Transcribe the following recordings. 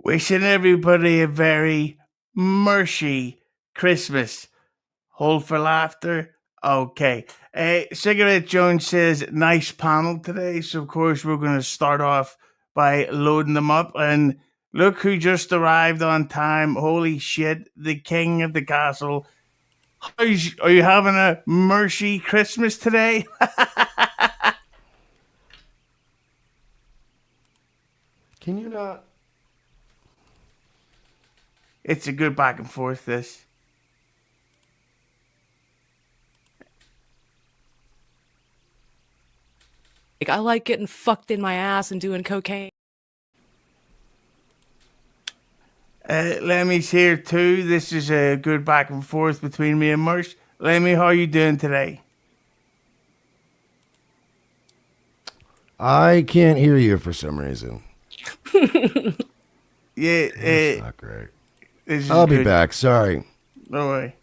Wishing everybody a very Mershy Christmas. Hold for laughter. Okay. Cigarette Jones says, nice panel today. So, of course, we're going to start off by loading them up. And look who just arrived on time. Holy shit. The king of the castle. Are you having a Mershy Christmas today? Can you not? It's a good back and forth, this. I like getting fucked in my ass and doing cocaine. Lemmy's here too. This is a good back and forth between me and Mersh. Lemmi, how are you doing today? I can't hear you for some reason. Yeah, It's not great. I'll be back. Sorry. No way.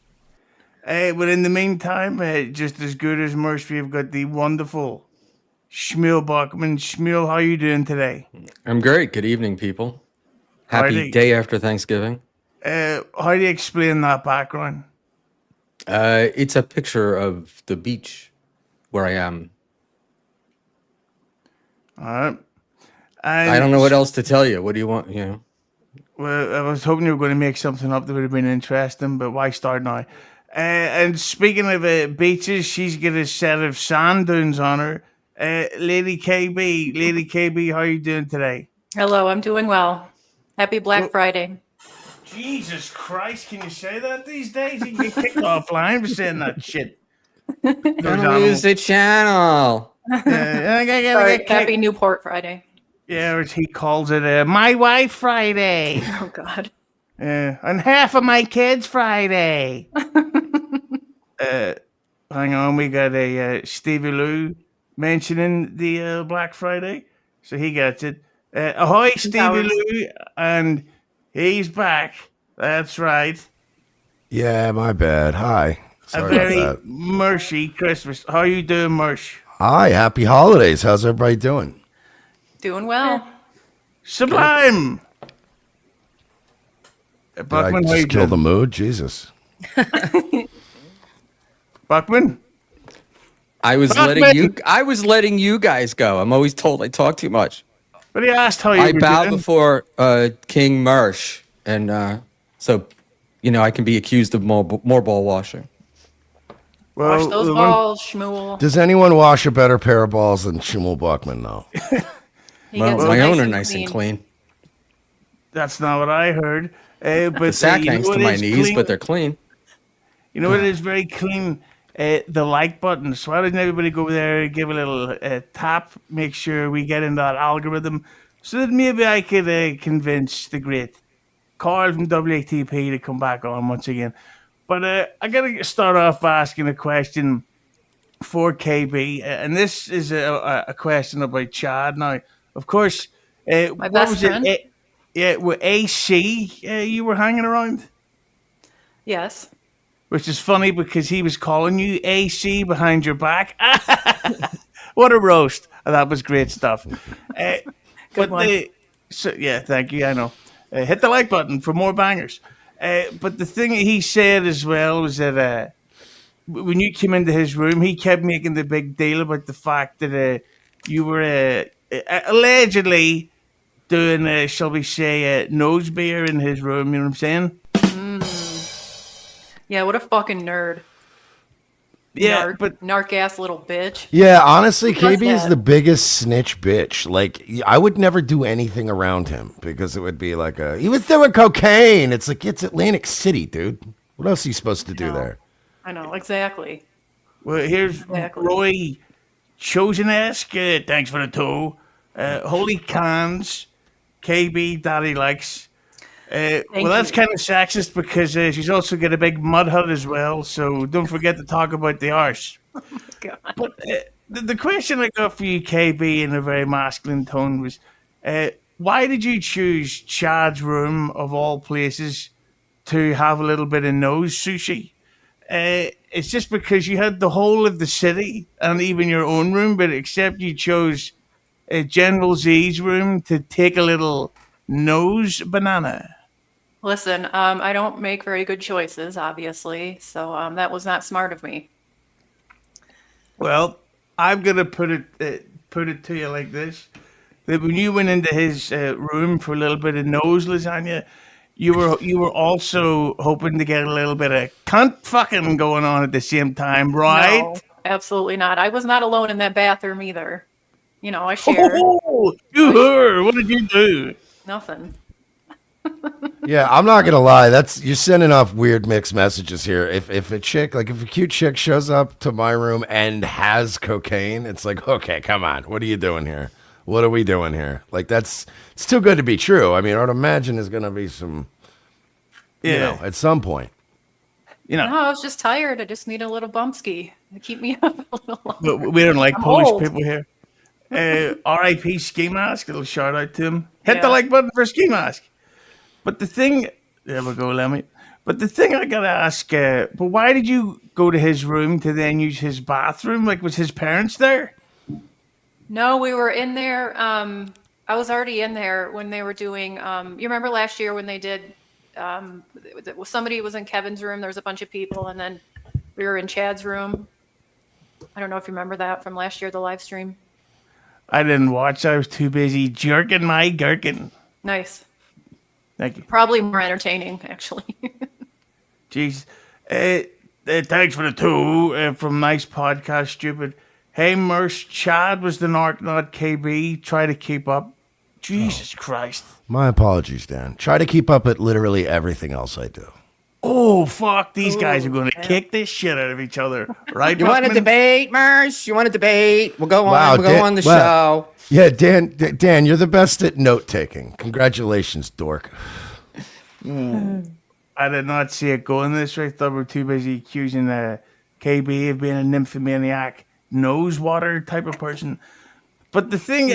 But in the meantime, just as good as Mersh, we've got the wonderful Schmuel Buckman. Schmuel, how are you doing today? I'm great. Good evening, people. Happy day after Thanksgiving. How do you explain that background? It's a picture of the beach where I am. All right. I don't know what else to tell you. What do you want? You know. Well, I was hoping you were going to make something up that would have been interesting, but why start now? And speaking of beaches, she's got a set of sand dunes on her. Lady KayBee. Lady KayBee, how are you doing today? Hello, I'm doing well. Happy Black Friday. Jesus Christ, can you say that these days? You can get kicked offline for saying that shit. Don't lose the channel. Sorry, happy Newport Friday. Yeah, or as he calls it, My Wife Friday. Oh, God. And half of my kids Friday. Hang on, we got a Stevie Lou mentioning the Black Friday, so he gets it. Ahoy, Stevie Lou, and he's back. That's right. Yeah, my bad. Hi. Sorry a very about that. Mershy Christmas. How are you doing, Mersh? Hi, happy holidays. How's everybody doing? Doing well. Sublime. Buckman, did I just kill the mood? Jesus. Buckman? I was letting you guys go. I'm always told I talk too much. But he asked how you I were bow doing. before King Mersh, and so I can be accused of more ball washing. Well, Wash those balls, Schmuel. Does anyone wash a better pair of balls than Schmuel Buckman, though? My own are nice and clean. That's not what I heard. But The sack hangs to my knees, but they're clean. You know what is very clean? The like button. So why doesn't everybody go over there, give a little tap, make sure we get in that algorithm, so that maybe I could convince the great Carl from WATP to come back on once again. But I got to start off by asking a question for KayBee, and this is a question about Chad. Now, of course, my best friend. With AC, you were hanging around. Yes. Which is funny because he was calling you AC behind your back. What a roast! That was great stuff. Good one. Yeah, thank you. I know. Hit the like button for more bangers. But the thing he said as well was that when you came into his room, he kept making the big deal about the fact that you were allegedly doing, shall we say, nose beer in his room. You know what I'm saying? Yeah, what a fucking nerd. Yeah, but narc ass little bitch. Yeah, honestly, KayBee is the biggest snitch bitch. Like, I would never do anything around him because it would be like he was doing cocaine. It's like, it's Atlantic City, dude. What else are you supposed to do there? I know, exactly. Well, here's Roy Chosen-esque. Thanks for the toe. Holy cans. KayBee, daddy likes. Well, that's kind of sexist because she's also got a big mud hut as well. So don't forget to talk about the arse. Oh my God. But the question I got for you, KayBee, in a very masculine tone was, why did you choose Chad's room of all places to have a little bit of nose sushi? It's just because you had the whole of the city and even your own room, but except you chose General Z's room to take a little Nose banana. Listen, I don't make very good choices, obviously, so that was not smart of me. Well, I'm gonna put it to you like this: that when you went into his room for a little bit of nose lasagna, you were also hoping to get a little bit of cunt fucking going on at the same time, right? No, absolutely not. I was not alone in that bathroom either. You know, I shared. Oh, you heard? What did you do? Nothing. Yeah, I'm not gonna lie. That's you're sending off weird mixed messages here. If a chick, like if a cute chick shows up to my room and has cocaine, it's like, okay, come on, what are you doing here? What are we doing here? Like it's too good to be true. I mean, I would imagine there's gonna be some, you know, at some point. You know, No, I was just tired. I just need a little bumpski to keep me up a little longer. we don't like I'm Polish old. people here. R.I.P. Ski Mask. A little shout out to him. Hit the Yeah. like button for Ski Mask. But the thing, there we go, Lemmi. But the thing I gotta ask, but why did you go to his room to then use his bathroom? Like, was his parents there? No, we were in there. I was already in there when they were doing. You remember last year when they did? Somebody was in Kevin's room. There was a bunch of people, and then we were in Chad's room. I don't know if you remember that from last year, the live stream. I didn't watch. I was too busy jerking my gherkin. Nice. Thank you. Probably more entertaining, actually. Jeez. Thanks for the two from Nice Podcast, Stupid. Hey, Mersh, Chad was the narc, not KayBee. Try to keep up. Jesus Christ. My apologies, Dan. Try to keep up at literally everything else I do. Oh, fuck. These guys are going to kick this shit out of each other. Right, You want to Buckman? debate, Mersh? You want to debate? We'll go on. Wow, we'll go Dan- on the wow. show. Yeah, Dan, you're the best at note taking. Congratulations, dork. I did not see it going this way. I thought we were too busy accusing KayBee of being a nymphomaniac, nose water type of person. But the thing,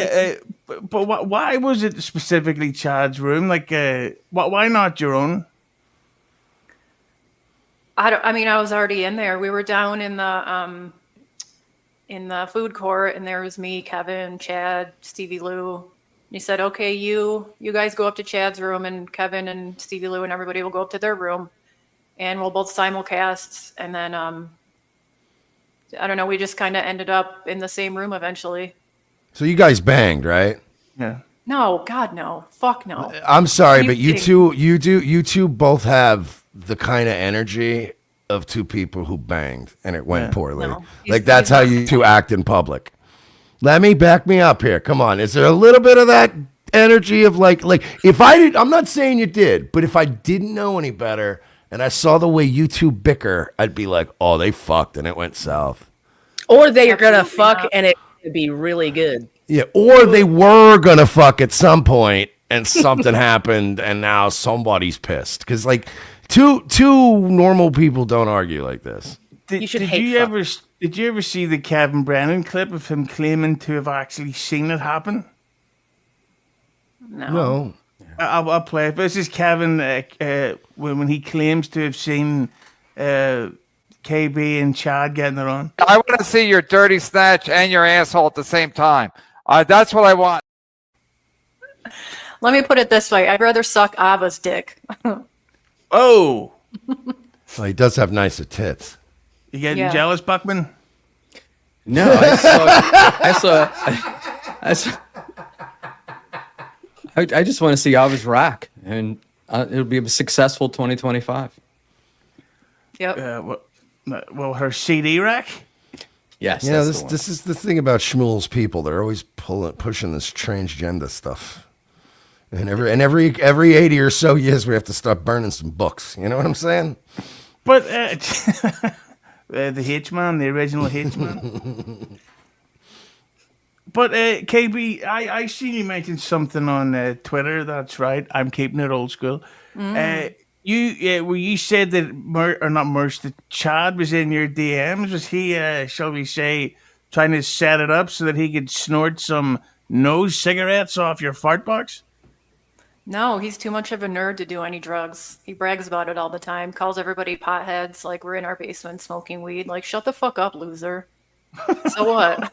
why was it specifically Chad's room? Like, why not your own? I mean, I was already in there. We were down in the food court, and there was me, Kevin, Chad, Stevie Lou. And he said, "Okay, you guys go up to Chad's room, and Kevin and Stevie Lou and everybody will go up to their room, and we'll both simulcast." And then I don't know. We just kind of ended up in the same room eventually. So you guys banged, right? Yeah. No, God, no, fuck no. I'm sorry, You but you think- two, you two both have the kind of energy of two people who banged and it went poorly. No. Like that's how you two act in public. Let me back me up here. Come on. Is there a little bit of that energy of like if I did, I'm not saying you did, but if I didn't know any better and I saw the way you two bicker, I'd be like, oh, they fucked and it went south. Or they are gonna Absolutely fuck not. and it could be really good. Yeah, or they were gonna fuck at some point, and something happened, and now somebody's pissed because like two normal people don't argue like this. You should hate fuck. Did you ever see the Kevin Brennan clip of him claiming to have actually seen it happen? No, I'll play it. This is Kevin when he claims to have seen KayBee and Chad getting it on. I want to see your dirty snatch and your asshole at the same time. That's what I want. Let me put it this way: I'd rather suck Ava's dick. Oh, well, he does have nicer tits. you getting Yeah. jealous, Buckman? No, I just want to see Ava's rack, and it'll be a successful 2025. Yep. Well, her CD rack. Yes, You know, that's the one. this is the thing about Schmuel's people. They're always pushing this transgender stuff. And every 80 or so years, we have to start burning some books. You know what I'm saying? But the Hitchman, the original Hitchman. But KayBee, I seen you mention something on Twitter. That's right. I'm keeping it old school. You said that that Chad was in your DMs. Was he, shall we say, trying to set it up so that he could snort some nose cigarettes off your fart box? No, he's too much of a nerd to do any drugs. He brags about it all the time, calls everybody potheads, like we're in our basement smoking weed. Like, shut the fuck up, loser. So what?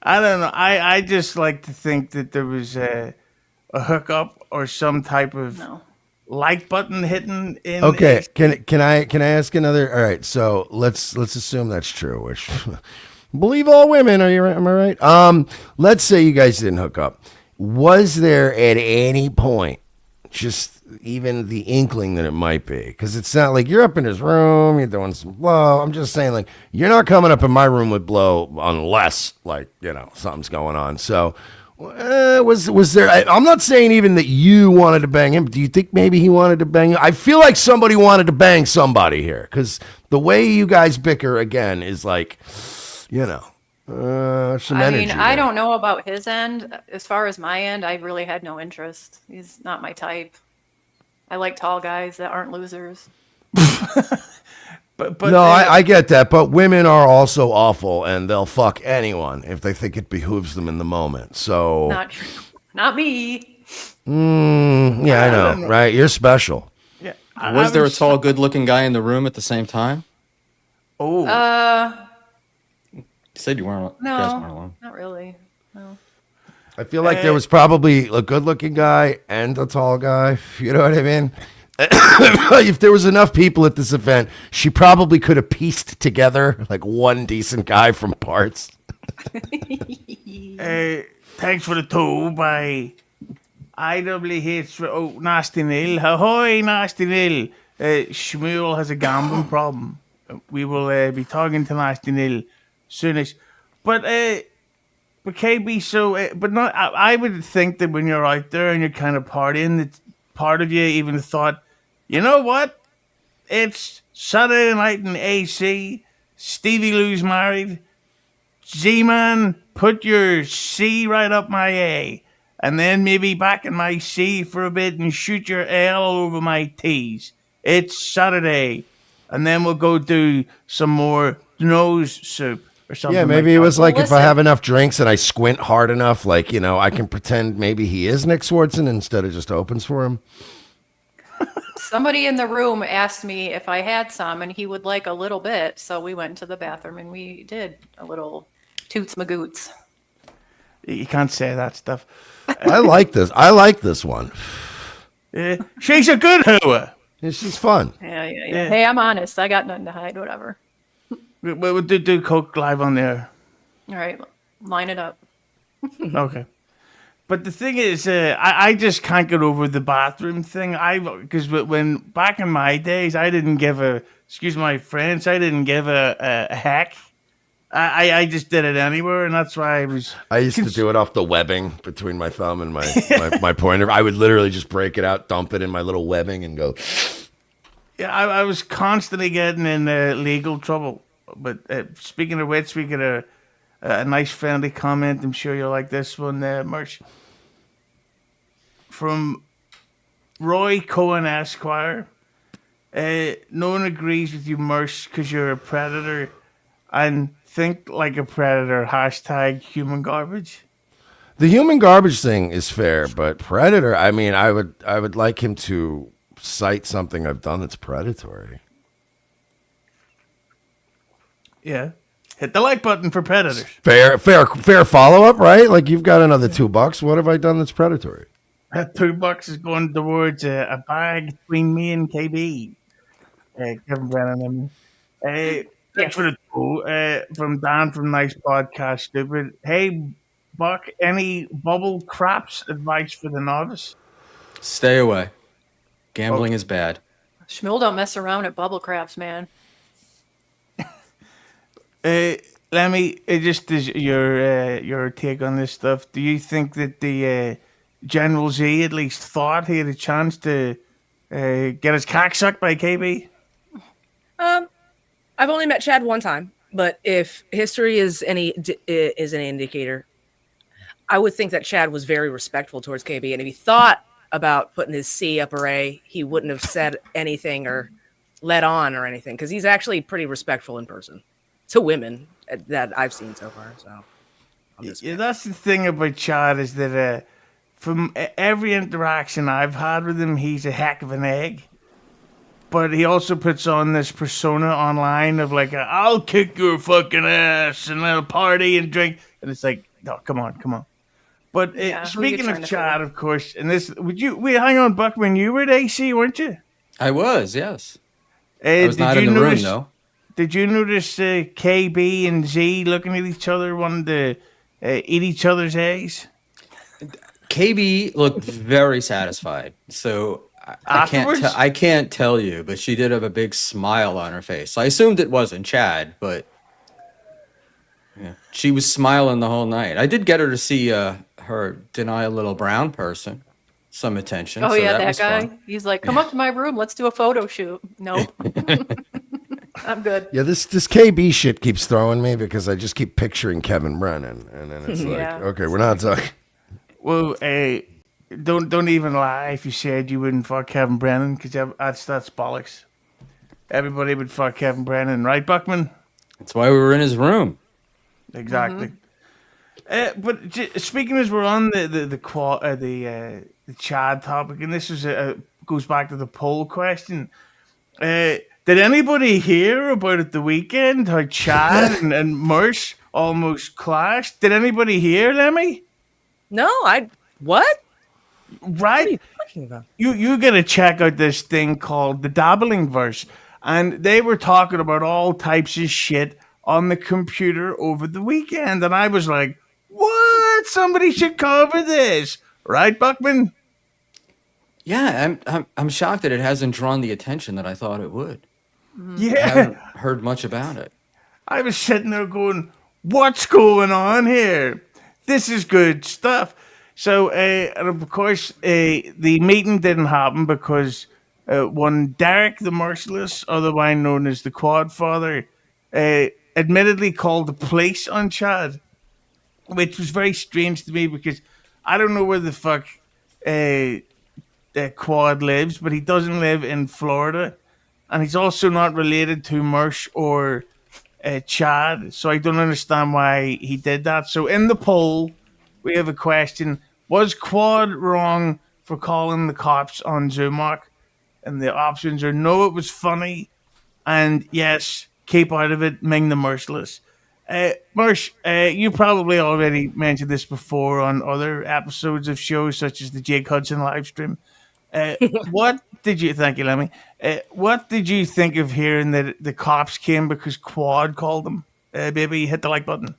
I don't know. I just like to think that there was a hookup or some type of No. like button hitting in. Okay, can I ask another? All right, so let's assume that's true. Which believe all women. Are you right? Am I right? Let's say you guys didn't hook up. Was there at any point just even the inkling that it might be? Because it's not like you're up in his room, you're doing some blow. I'm just saying, like, you're not coming up in my room with blow unless, like, something's going on. So, was there? I'm not saying even that you wanted to bang him. Do you think maybe he wanted to bang you? I feel like somebody wanted to bang somebody here because the way you guys bicker again is like, some I energy. mean, I don't know about his end. As far as my end, I really had no interest. He's not my type. I like tall guys that aren't losers. But no, I get that. But women are also awful, and they'll fuck anyone if they think it behooves them in the moment. So, not me. Yeah, I know, right? You're special. Yeah. Was there a tall, good-looking guy in the room at the same time? Oh. You said you weren't. You guys weren't No, alone. not really. No. I feel like there was probably a good-looking guy and a tall guy. You know what I mean? If there was enough people at this event, she probably could have pieced together like one decent guy from parts. Thanks for the tool by IWH. Oh, Nasty Neil. Ahoy, Nasty Neil. Schmuel has a gambling problem. We will be talking to Nasty Neil soonish. But KayBee, but not. I would think that when you're out there and you're kind of partying, that part of you even thought, you know what? It's Saturday night in AC. Stevie Lou's married. Z-Man, put your C right up my A. And then maybe back in my C for a bit and shoot your L all over my T's. It's Saturday. And then we'll go do some more nose soup or something. Yeah, maybe it was like if I Listen. have enough drinks and I squint hard enough, like, I can pretend maybe he is Nick Swartzen instead of just opens for him. Somebody in the room asked me if I had some, and he would like a little bit. So we went to the bathroom and we did a little toots magoots. You can't say that stuff. I like this. I like this one. She's a good hooer. Yeah, she's fun. Yeah. Hey, I'm honest. I got nothing to hide. Whatever. We'll do Coke live on there. All right, line it up. Okay. But the thing is, I just can't get over the bathroom thing. Because when back in my days, I didn't give excuse my French, I didn't give a heck. I just did it anywhere, and that's why I used to do it off the webbing between my thumb and my pointer. I would literally just break it out, dump it in my little webbing, and go. Yeah, I was constantly getting in legal trouble. But speaking of which, we get a nice friendly comment. I'm sure you'll like this one, Mersh. From Roy Cohen Esquire. No one agrees with you, Mersh, because you're a predator and think like a predator. # human garbage. The human garbage thing is fair, but predator, I mean, I would like him to cite something I've done that's predatory. Yeah. Hit the like button for predators. Fair follow-up, right? Like, you've got another $2. What have I done that's predatory? That $2 is going towards a bag between me and KayBee. Kevin Brennan. Thanks for the tool from Dan from Nice Podcast Stupid. Hey, Buck, any bubble craps advice for the novice? Stay away. Gambling is bad. Schmuel don't mess around at bubble craps, man. Lemmi, just as your take on this stuff, do you think that the General Z at least thought he had a chance to get his cock sucked by KayBee? I've only met Chad one time, but if history is an indicator, I would think that Chad was very respectful towards KayBee, and if he thought about putting his C upper A, he wouldn't have said anything or let on or anything, because he's actually pretty respectful in person to women that I've seen so far. So yeah, that's the thing about Chad, is that from every interaction I've had with him, he's a heck of an egg. But he also puts on this persona online of like, I'll kick your fucking ass and I'll party and drink. And it's like, no, come on. But Yeah, who you speaking trying of to Chad, fool? of course, and this, wait, hang on, Buckman, you were at AC, weren't you? I was, yes. I was Did not you in the room notice? though. Did you notice KayBee and Z looking at each other, wanting to eat each other's eggs? KayBee looked very satisfied. So Afterwards? I can't tell you, but she did have a big smile on her face. I assumed it wasn't Chad, but yeah, she was smiling the whole night. I did get her to see her deny a little brown person some attention. Oh so yeah, that that was guy. fun. He's like, come up to my room. Let's do a photo shoot. Nope. I'm good. Yeah, this KayBee shit keeps throwing me because I just keep picturing Kevin Brennan, and then it's like, Yeah. okay, we're not talking. Well, don't even lie if you said you wouldn't fuck Kevin Brennan, because that's bollocks. Everybody would fuck Kevin Brennan, right, Buckman? That's why we were in his room. Exactly. But speaking as we're on the Chad topic, and this is goes back to the poll question. Did anybody hear about it the weekend? How Chad and Mersh almost clashed? Did anybody hear, Lemmi? No, what? What are Right. you talking about? You gotta check out this thing called the Dabbling Verse, and they were talking about all types of shit on the computer over the weekend, and I was like, "What? Somebody should cover this, right, Buckman?" Yeah, I'm shocked that it hasn't drawn the attention that I thought it would. I Yeah, haven't heard much about it. I was sitting there going, "What's going on here? This is good stuff." So, and of course, the meeting didn't happen because one Derek the Merciless, otherwise known as the Quad Father, admittedly called the police on Chad, which was very strange to me because I don't know where the fuck Quad lives, but he doesn't live in Florida, and he's also not related to Mersh or Chad, so I don't understand why he did that. So in the poll, we have a question: was Quad wrong for calling the cops on Zumok? And the options are no, it was funny, and yes, keep out of it, Ming the Merciless. Mersh, you probably already mentioned this before on other episodes of shows such as the Jake Hudson live stream. What did you thank you, Lemmi? What did you think of hearing that the cops came because Quad called them? Baby, hit the like button.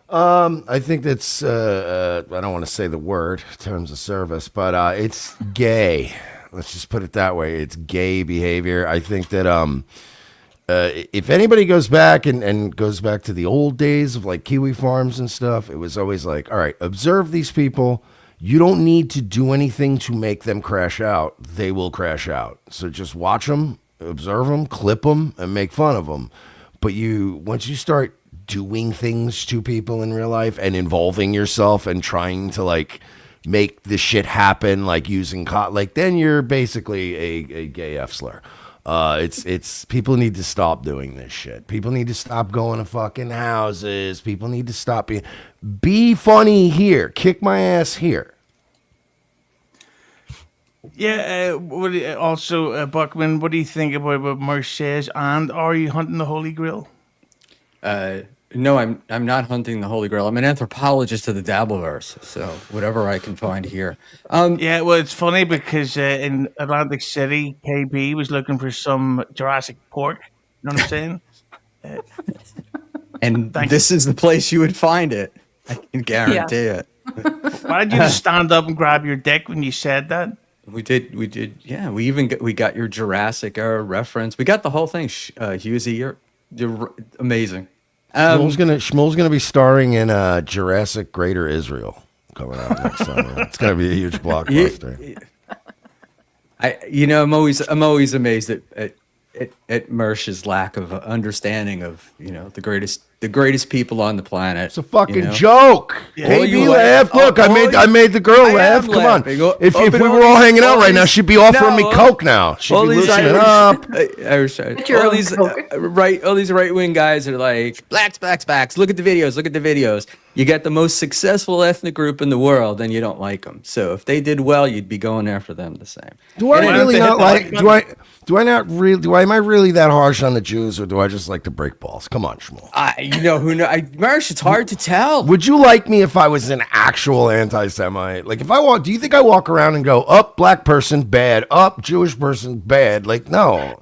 I think that's I don't want to say the word in terms of service, but it's gay. Let's just put it that way. It's gay behavior. I think that if anybody goes back and goes back to the old days of like Kiwi farms and stuff, it was always like, all right, observe these people. You don't need to do anything to make them crash out. They will crash out. So just watch them, observe them, clip them, and make fun of them. But once you start doing things to people in real life and involving yourself and trying to like make the shit happen, like using like then you're basically a gay F slur. It's people need to stop doing this shit. People need to stop going to fucking houses. People need to stop be funny here. Kick my ass here. Yeah. Also, Buckman, what do you think about what Mersh says? And are you hunting the Holy Grail? No, I'm not hunting the Holy Grail. I'm an anthropologist of the Dabbleverse, so whatever I can find here. Yeah, well, it's funny because in Atlantic City, KayBee was looking for some Jurassic pork. You know what I'm saying? And this is the place you would find it. I can guarantee it. Why did you just stand up and grab your dick when you said that? We did. Yeah, we got your Jurassic era reference. We got the whole thing. Husey, you're amazing. Schmuel's gonna be starring in Jurassic Greater Israel coming out next summer. It's gonna be a huge blockbuster. I'm always amazed at Mersh's lack of understanding of the greatest people on the planet. It's a fucking joke. KayBee laughed. Look, I made the girl laugh. Come on. If we were all hanging out right now, she'd be offering me coke now. She'd be loosening up. All these right-wing guys are like, blacks. Look at the videos. You got the most successful ethnic group in the world, and you don't like them. So if they did well, you'd be going after them the same. Do I really not like? Am I really that harsh on the Jews, or do I just like to break balls? Come on, Schmuel. you know who know? Mersh, it's hard to tell. Would you like me if I was an actual anti-Semite? Like, if I walk, do you think I walk around and go, up, black person, bad, up, Jewish person, bad? Like, no.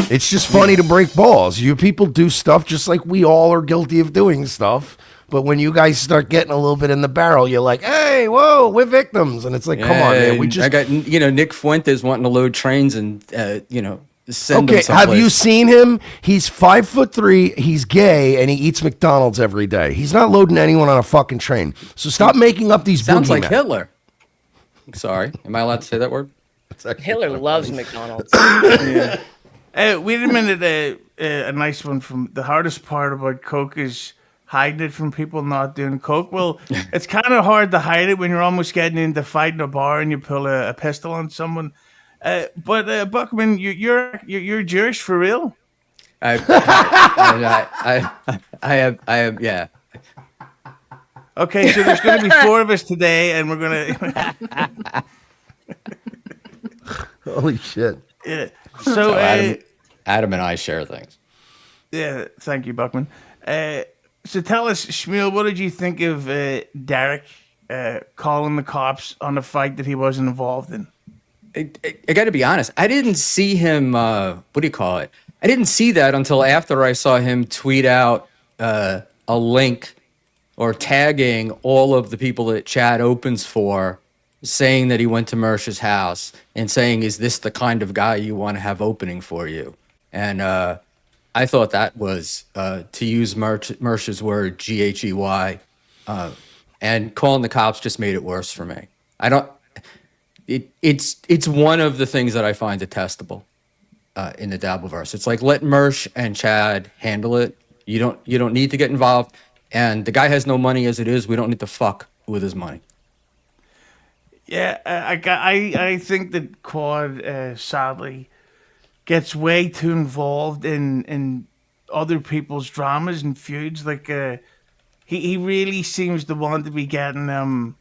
It's just funny to break balls. You people do stuff just like we all are guilty of doing stuff. But when you guys start getting a little bit in the barrel, you're like, hey, whoa, we're victims. And it's like, come on, man. I got, Nick Fuentes wanting to load trains and, send them Okay, have you seen him? He's 5'3", he's gay, and he eats McDonald's every day. He's not loading anyone on a fucking train. So stop making up these Sounds like boogeymen. Hitler. Sorry, am I allowed to say that word? Hitler loves McDonald's. Wait a minute. A nice one from the hardest part about coke is hiding it from people not doing coke. Well, it's kind of hard to hide it when you're almost getting into fighting a bar and you pull a pistol on someone. But Buckman, you're Jewish for real? I have, yeah. Okay, so there's going to be 4 of us today, and we're going to. Holy shit. Yeah. So Adam and I share things. Yeah, thank you, Buckman. So tell us, Schmuel, what did you think of Derek calling the cops on a fight that he wasn't involved in? I got to be honest. I didn't see him. What do you call it? I didn't see that until after I saw him tweet out a link or tagging all of the people that Chad opens for, saying that he went to Mersh's house and saying, "Is this the kind of guy you want to have opening for you?" And I thought that was, to use Mersh's word, GHEY, and calling the cops just made it worse for me. It's one of the things that I find detestable in the Dabbleverse. It's like, let Mersh and Chad handle it. You don't need to get involved. And the guy has no money as it is. We don't need to fuck with his money. Yeah, I think that Quad sadly gets way too involved in other people's dramas and feuds. Like he really seems to want to be getting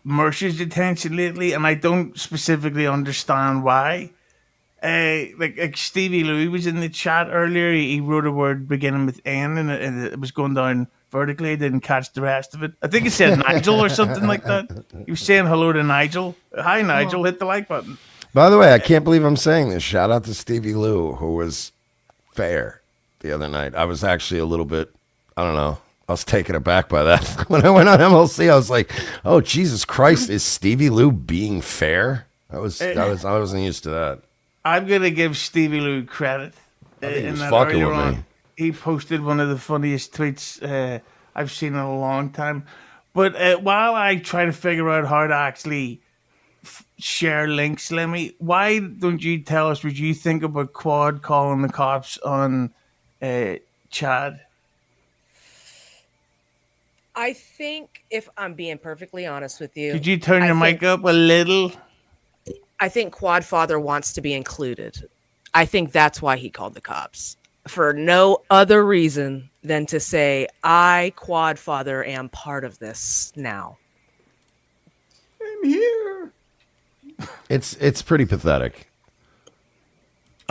Mersh's attention lately, and I don't specifically understand why. Like Stevie Louis was in the chat earlier. He wrote a word beginning with N, and it was going down vertically. I didn't catch the rest of it. I think it said Nigel or something like that. He was saying hello to Nigel. Hi, Nigel. Hit the like button. By the way, I can't believe I'm saying this. Shout out to Stevie Lou, who was fair the other night. I was actually a little bit, I don't know, I was taken aback by that. When I went on MLC, I was like, oh, Jesus Christ, is Stevie Lou being fair? I wasn't used to that. I'm going to give Stevie Lou credit. He was fucking with me. He posted one of the funniest tweets I've seen in a long time. But while I try to figure out how to actually share links, Lemmi, why don't you tell us what you think about Quad calling the cops on Chad? I think, if I'm being perfectly honest with you, Could you turn your mic up a little? I think Quad Father wants to be included. I think that's why he called the cops, for no other reason than to say, I, Quad Father, am part of this now. I'm here. It's pretty pathetic.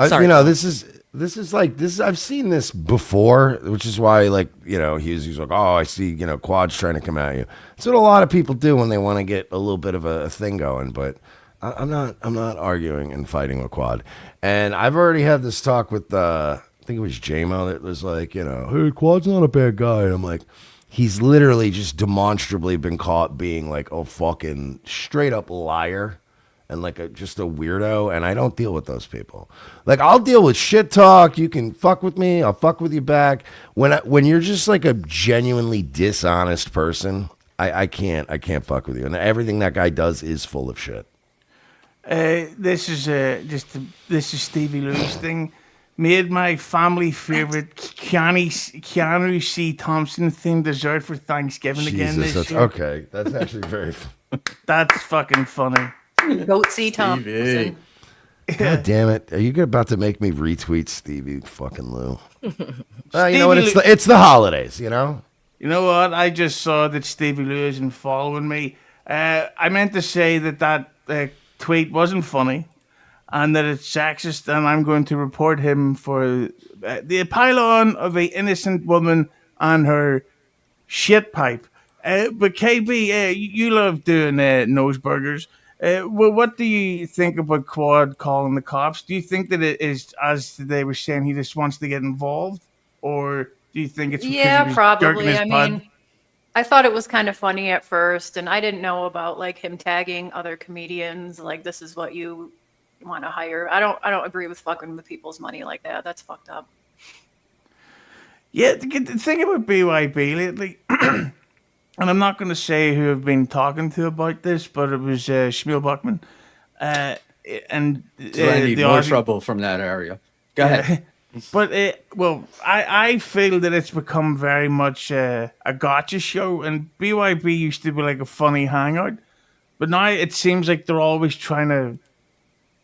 Sorry. This is I've seen this before, which is why, like, he's like, oh, I see, Quad's trying to come at you. That's what a lot of people do when they want to get a little bit of a thing going, but I'm not arguing and fighting with Quad. And I've already had this talk with I think it was JMO that was like, hey, Quad's not a bad guy. And I'm like, he's literally just demonstrably been caught being like a fucking straight up liar and like just a weirdo, and I don't deal with those people. Like, I'll deal with shit talk. You can fuck with me, I'll fuck with you back. When you're just like a genuinely dishonest person, I can't fuck with you. And everything that guy does is full of shit. This is Stevie Lou's thing. Made my family favorite Keanu C. Thompson themed dessert for Thanksgiving again this year. Okay, that's actually very. That's fucking funny. Goat C. Thompson. God damn it! Are you about to make me retweet Stevie fucking Lou? You know what? It's the holidays. You know what? I just saw that Stevie Lou isn't following me. I meant to say that tweet wasn't funny. and that it's sexist, and I'm going to report him for the pile-on of a innocent woman and her shit pipe. But KB, you love doing nose burgers. Well, what do you think about Quad calling the cops? Do you think that it is, as they were saying, he just wants to get involved, or do you think it's because Yeah, he was jerking probably. his I bud? mean, I thought it was kind of funny at first, and I didn't know about like him tagging other comedians. Like, this is what you want to hire. I don't agree with fucking with people's money like that. That's fucked up. Yeah, the thing about BYB lately, and I'm not going to say who I've been talking to about this, but it was Schmuel Buckman, and So I need the more Aussie. trouble from that area. Go ahead. But I feel that it's become very much a gotcha show, and BYB used to be like a funny hangout, but now it seems like they're always trying to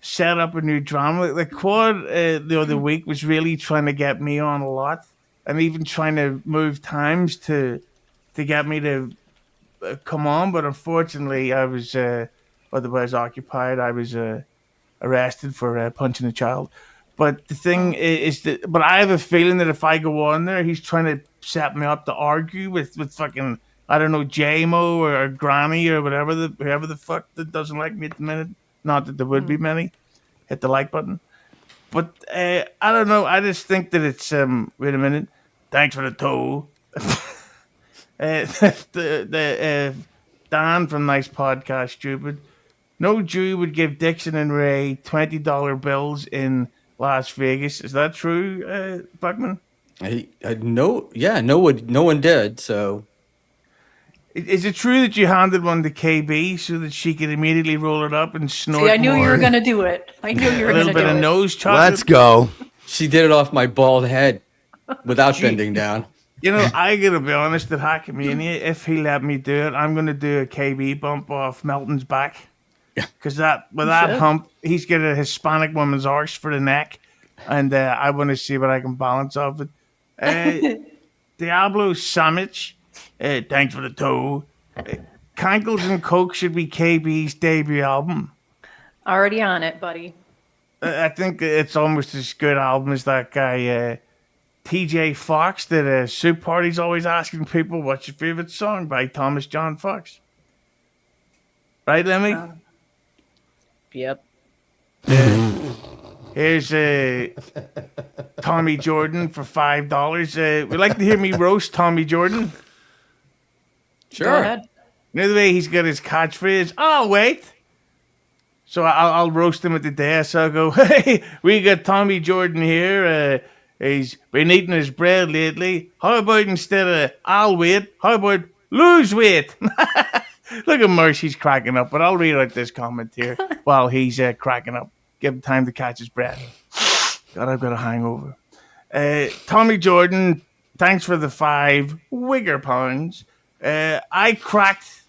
set up a new drama. Like Quad the other week was really trying to get me on a lot, and even trying to move times to get me to come on. But unfortunately, I was otherwise occupied. I was arrested for punching a child. But the thing is that, but I have a feeling that if I go on there, he's trying to set me up to argue with fucking, I don't know, JMO or Granny or whoever the fuck that doesn't like me at the minute. Not that there would be many. Hit the like button. But I don't know. I just think that it's wait a minute. Thanks for the toe. Dan from Nice Podcast, stupid. No Jew would give Dixon and Ray $20 bills in Las Vegas. Is that true, Buckman? No one did. So Is it true that you handed one to KayBee so that she could immediately roll it up and snort? See, I knew you more? were gonna do it. I knew you were A little gonna bit do of it. nose chocolate. Let's go. she did it off my bald head without bending down. You know, I gotta be honest, that Hakamania, if he let me do it, I'm gonna do a KayBee bump off Melton's back. Because that hump, he's got a Hispanic woman's arse for the neck, and I want to see what I can balance off it. Diablo Sandwich, thanks for the toe. Cankles and Coke should be KB's debut album. Already on it, buddy. I think it's almost as good album as that guy TJ Fox that Soup Party's always asking people, what's your favorite song by Thomas John Fox? Right, Lemmi? Yep. Here's Tommy Jordan for $5. Would like to hear me roast Tommy Jordan? Go Sure. ahead. You know the way he's got his catchphrase? Oh, wait. So I'll roast him at the desk. So I'll go, hey, we got Tommy Jordan here. He's been eating his bread lately. How about instead of I'll wait, how about lose weight? Look at Mersh, he's cracking up. But I'll read out this comment here while he's cracking up. Give him time to catch his breath. God, I've got a hangover. Tommy Jordan, thanks for the 5 wigger pounds. I cracked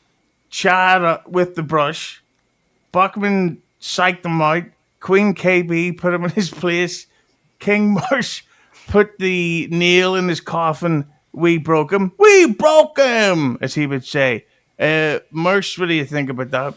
Chad with the brush. Buckman psyched him out. Queen KayBee put him in his place. King Mersh put the nail in his coffin. We broke him. We broke him, as he would say. Mersh, what do you think about that?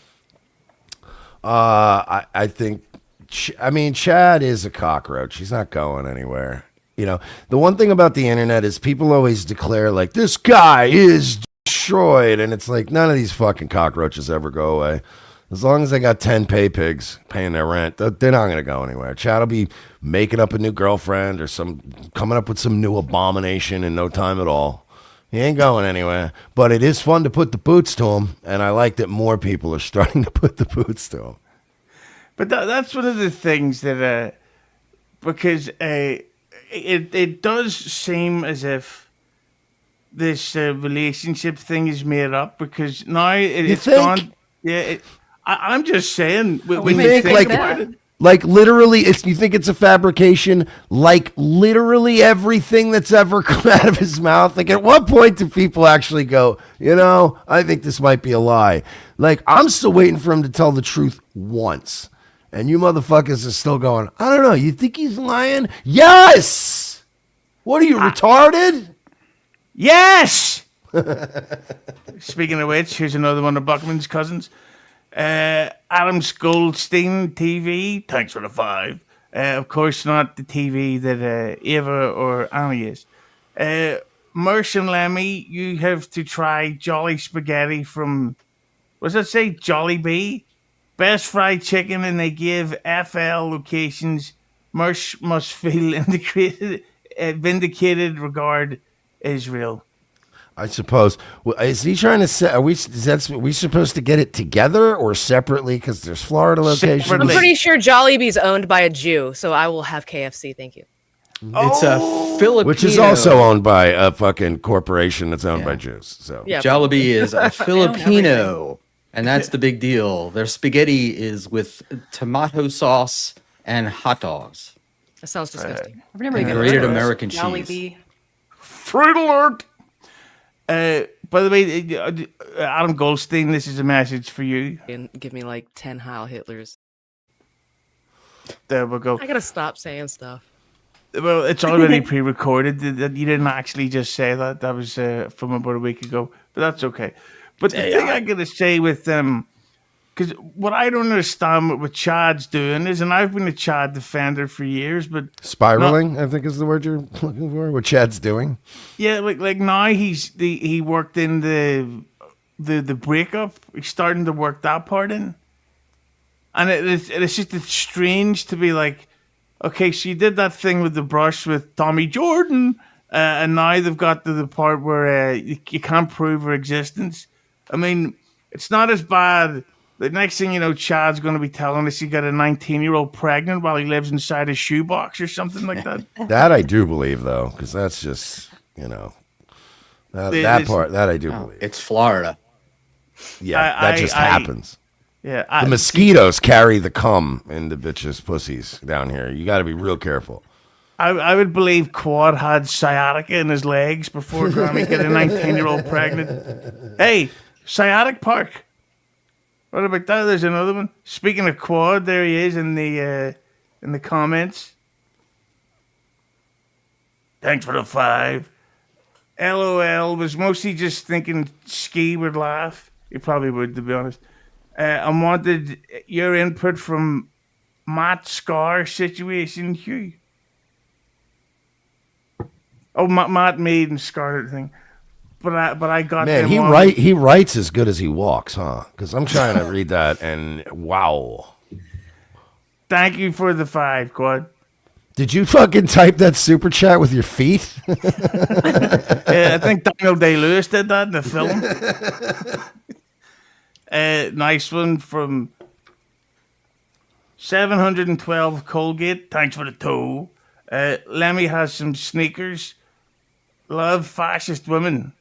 I think, Chad is a cockroach. He's not going anywhere. You know, the one thing about the internet is people always declare, like, this guy is destroyed. And it's like, none of these fucking cockroaches ever go away. As long as they got 10 pay pigs paying their rent, they're not going to go anywhere. Chad will be making up a new girlfriend or coming up with some new abomination in no time at all. He ain't going anywhere. But it is fun to put the boots to him, and I like that more people are starting to put the boots to him. But that's one of the things that, because it does seem as if this relationship thing is made up, because now it's think? gone. Yeah, I'm just saying. We think like literally, you think it's a fabrication? Like literally everything that's ever come out of his mouth. Like at what point do people actually go, I think this might be a lie? Like I'm still waiting for him to tell the truth once. And you motherfuckers are still going, I don't know. You think he's lying? Yes! What are you, retarded? Yes! Speaking of which, here's another one of Buckman's cousins. Adams Goldstein TV, thanks for the 5. Of course, not the TV that Ava or Annie is. Mersh and Lemmi, you have to try Jolly Spaghetti from, what does that say? Jolly Bee? Best fried chicken, and they give FL locations. Mersh must feel vindicated regard Israel. I suppose. Well, is he trying to say? Are we supposed to get it together or separately? Because there's Florida locations. I'm Separately. pretty sure Jollibee's owned by a Jew, so I will have KFC. Thank you. It's a Filipino. Which is also owned by a fucking corporation that's owned by Jews. So Yeah. Jollibee is a Filipino, and that's the big deal. Their spaghetti is with tomato sauce and hot dogs. That sounds disgusting. I've never And even grated heard of American Jollibee. cheese. Fruit alert! By the way, Adam Goldstein, this is a message for you. And give me like 10 Heil Hitlers. There we go. I gotta stop saying stuff. Well, it's already pre-recorded. You didn't actually just say that. That was from about a week ago, but that's okay. But the thing I gotta say with them, because what I don't understand what Chad's doing is, and I've been a Chad defender for years, but spiraling, I think, is the word you're looking for. What Chad's doing? yeah, like now he worked in the breakup. He's starting to work that part in, and it's just strange to be like, okay, so you did that thing with the brush with Tommy Jordan, and now they've got to the part where you can't prove her existence. I mean, it's not as bad. The next thing you know, Chad's going to be telling us he got a 19-year-old pregnant while he lives inside a shoebox or something like that. That I do believe, though, because that's just, that part, that I do believe. It's Florida. Yeah, that just happens. Yeah, The mosquitoes carry the cum in the bitches' pussies down here. You got to be real careful. I would believe Quad had sciatica in his legs before Grammy got a 19-year-old pregnant. Hey, Sciatic Park. What about that? There's another one. Speaking of Quad, there he is in the comments. Thanks for the 5. LOL was mostly just thinking Ski would laugh. He probably would, to be honest. I wanted your input from Matt Scar situation, Hugh. Oh, Matt made and Scarlet thing. But I got Man, them he writes as good as he walks, huh? Because I'm trying to read that, and wow. Thank you for the 5, Quad. Did you fucking type that super chat with your feet? I think Daniel Day-Lewis did that in the film. Nice one from 712 Colgate. Thanks for the toe. Lemmi has some sneakers. Love fascist women.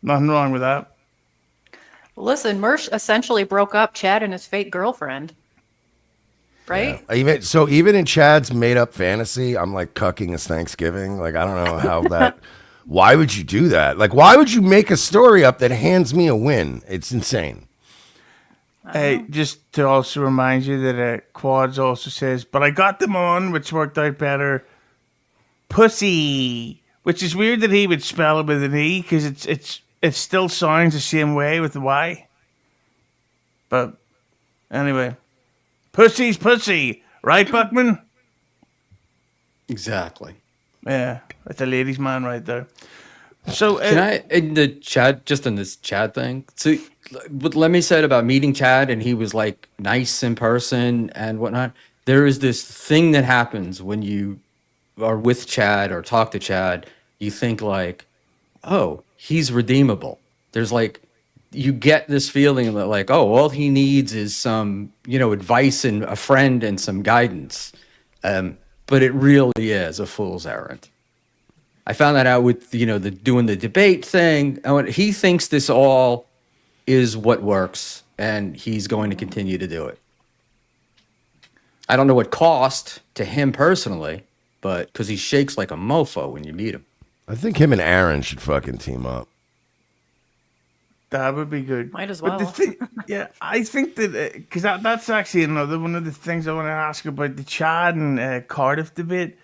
Nothing wrong with that. Listen, Mersh essentially broke up Chad and his fake girlfriend. Right? Yeah. Even in Chad's made up fantasy, I'm like cucking his Thanksgiving. Like, I don't know how that. Why would you do that? Like, why would you make a story up that hands me a win? It's insane. Hey, just to also remind you that Quads also says, but I got them on, which worked out better. Pussy, which is weird that he would spell it with an E, because it still sounds the same way with the Y. But anyway, pussy's pussy, right, Buckman? Exactly. Yeah, that's a ladies' man right there. So Can I, in the Chad, just in this Chad thing, so what Lemmy said about meeting Chad and he was like nice in person and whatnot, there is this thing that happens when you are with Chad or talk to Chad, you think like, oh, he's redeemable. There's like, you get this feeling that like, oh, all he needs is some, advice and a friend and some guidance. But it really is a fool's errand. I found that out with, doing the debate thing. And he thinks this all is what works, and he's going to continue to do it. I don't know what cost to him personally, but because he shakes like a mofo when you meet him. I think him and Aaron should fucking team up. that would be good. Might as But well. yeah, I think that because that's actually another one of the things I want to ask about the Chad and Cardiff debate,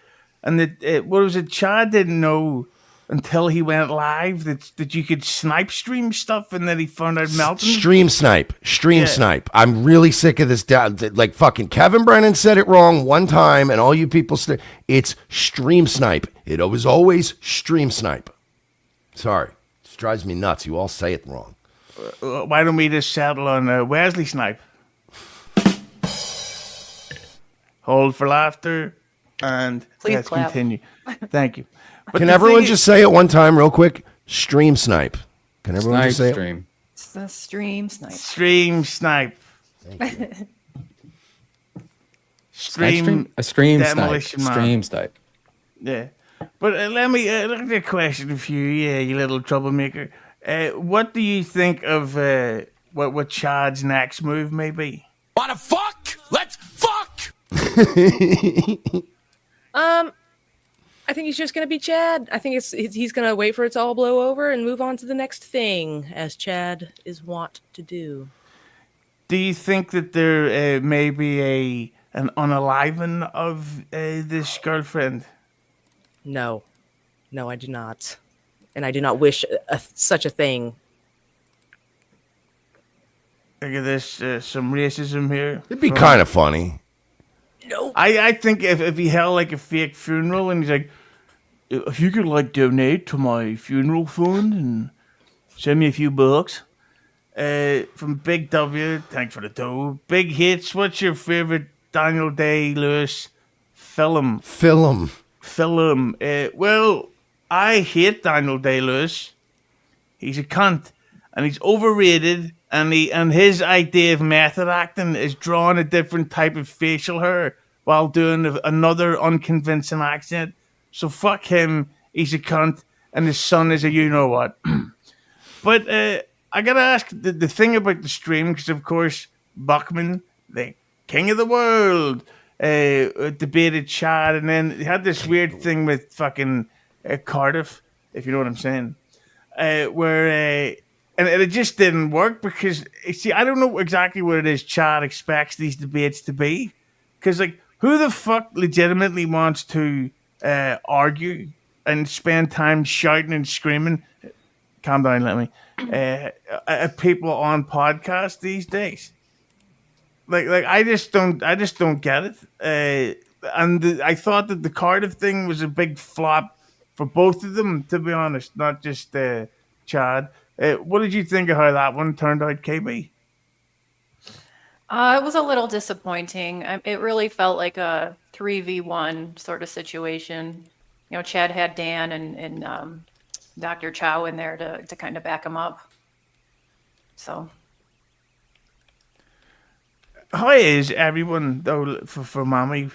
and that what was it? Chad didn't know until he went live that you could snipe stream stuff, and then he found out melting. Stream snipe. I'm really sick of this. Like fucking Kevin Brennan said it wrong one time, and all you people it's stream snipe. It was always stream snipe. Sorry, it drives me nuts. You all say it wrong. Why don't we just settle on Wesley Snipe? Hold for laughter, and Please let's clap. continue. Thank you. But Can the everyone thing just say it one time real quick? Stream snipe. Can everyone Snipe just say it? stream. It's the stream snipe. Stream snipe. Stream A stream snipe. demolition man. Stream snipe. Yeah. But let me look at a question for you, you little troublemaker. What do you think of what Chad's next move may be? Wanna fuck? Let's fuck! I think he's just going to be Chad. I think he's going to wait for it to all blow over and move on to the next thing, as Chad is wont to do. Do you think that there may be an unaliving of this girlfriend? No, I do not, and I do not wish such a thing. Look at this, some racism here. It'd be kind of funny. No, I think if he held like a fake funeral and he's like, if you could like donate to my funeral fund and send me a few bucks. From Big W, thanks for the dough. Big Hits, what's your favorite Daniel Day-Lewis film? Well, I hate Daniel Day-Lewis. He's a cunt, and he's overrated, and his idea of method acting is drawing a different type of facial hair while doing another unconvincing accent. So fuck him, he's a cunt, and his son is a you-know-what. But I gotta ask the thing about the stream, because of course Buckman, the king of the world, debated Chad, and then he had this weird thing with fucking Cardiff, if you know what I'm saying, where and it just didn't work because see, I don't know exactly what it is Chad expects these debates to be, because like who the fuck legitimately wants to argue and spend time shouting and screaming? Calm down, Lemmi. At people on podcasts these days. Like I just don't get it. And I thought that the Cardiff thing was a big flop for both of them, to be honest, not just Chad. What did you think of how that one turned out, KayBee? It was a little disappointing. It really felt like a 3v1 sort of situation. You know, Chad had Dan and Dr. Chow in there to kind of back him up. So. How is everyone, though, for Mommy?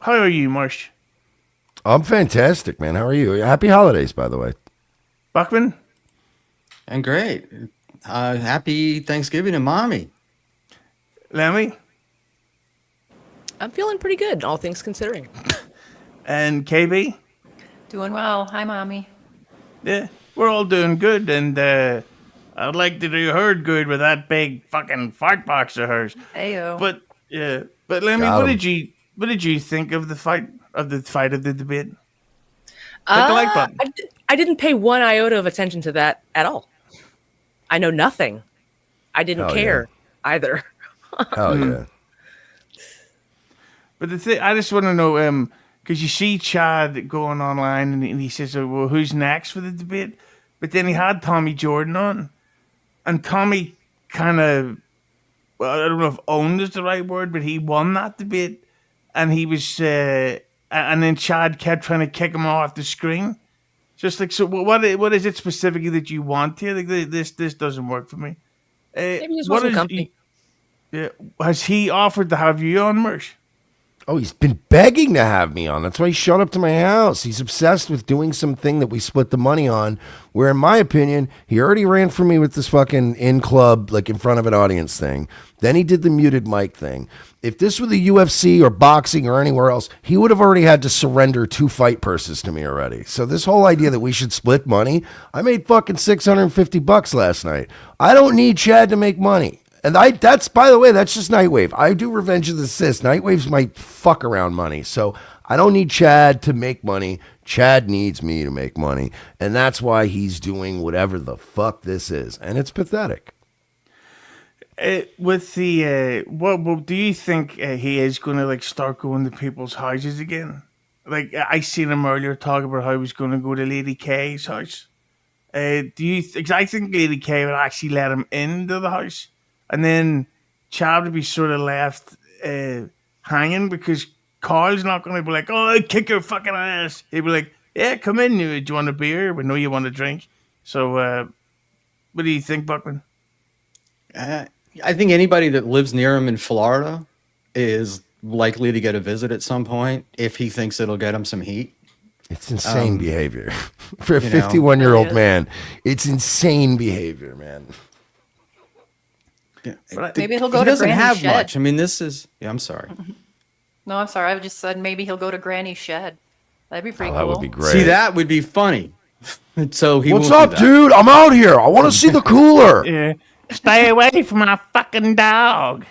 How are you, Mersh? I'm fantastic, man. How are you? Happy holidays, by the way. Buckman? And great. Happy Thanksgiving to Mommy. Lemmi? I'm feeling pretty good, all things considering. And KayBee? Doing well. Hi, Mommy. Yeah, we're all doing good, and I'd like to do her good with that big fucking fart box of hers. Ayo. But Lemmi, what did you think of the fight of the debate? Hit the like button. I didn't pay one iota of attention to that at all. I know nothing. I didn't care either. Hell yeah. But the thing, I just want to know, because you see Chad going online and he says, oh, well, who's next for the debate? But then he had Tommy Jordan on. And Tommy kind of, well, I don't know if owned is the right word, but he won that debate. And he was, and then Chad kept trying to kick him off the screen. Just like, so what is it specifically that you want here? Like, this doesn't work for me. Maybe just want some company. Has he offered to have you on, Mersh? Oh, he's been begging to have me on. That's why he showed up to my house. He's obsessed with doing something that we split the money on, where in my opinion, he already ran for me with this fucking in-club, like in front of an audience thing. Then he did the muted mic thing. If this were the UFC or boxing or anywhere else, he would have already had to surrender 2 fight purses to me already. So this whole idea that we should split money, I made fucking $650 last night. I don't need Chad to make money. And that's, by the way, that's just NightWave. I do Revenge of the Cis. NightWave's my fuck around money. So I don't need Chad to make money. Chad needs me to make money, and that's why he's doing whatever the fuck this is, and it's pathetic. With the what do you think he is going to like start going to people's houses again? Like I seen him earlier talk about how he was going to go to Lady K's house. Do you? Because I think Lady K would actually let him into the house, and then Chad would be sort of left hanging because Carl's not going to be like, "Oh, I'll kick your fucking ass." He'd be like, "Yeah, come in. Do you want a beer? We know you want a drink." So, what do you think, Buckman? I think anybody that lives near him in Florida is likely to get a visit at some point if he thinks it'll get him some heat. It's insane behavior for a 51-year-old man. It's insane behavior, man. Yeah. Maybe he'll go he to doesn't Granny's have shed. much. I mean, this is. Yeah, I'm sorry. No, I'm sorry. I just said maybe he'll go to Granny's shed. That'd be pretty cool. That would be great. See, that would be funny. So he. What's won't up, do that. dude? I'm out here. I want to see the cooler. Yeah, stay away from my fucking dog.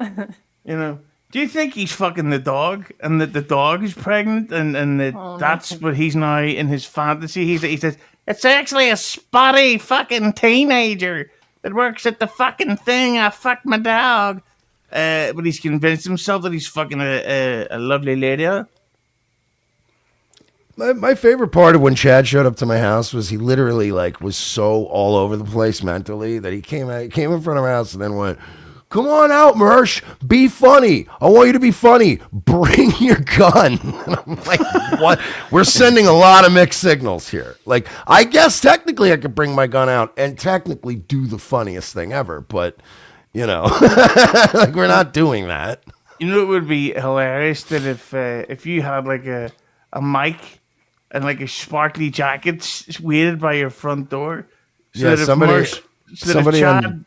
You know. Do you think he's fucking the dog, and that the dog is pregnant, and that that's what he's now in his fantasy? He says it's actually a spotty fucking teenager that works at the fucking thing. I fucked my dog, but he's convinced himself that he's fucking a lovely lady. My favorite part of when Chad showed up to my house was he literally like was so all over the place mentally that he came in front of my house and then went, "Come on out, Mersh. Be funny. I want you to be funny. Bring your gun." And I'm like, what? We're sending a lot of mixed signals here. Like, I guess technically I could bring my gun out and technically do the funniest thing ever, but you know, like we're not doing that. You know, it would be hilarious that if you had like a mic and like a sparkly jacket waited by your front door. So that if somebody on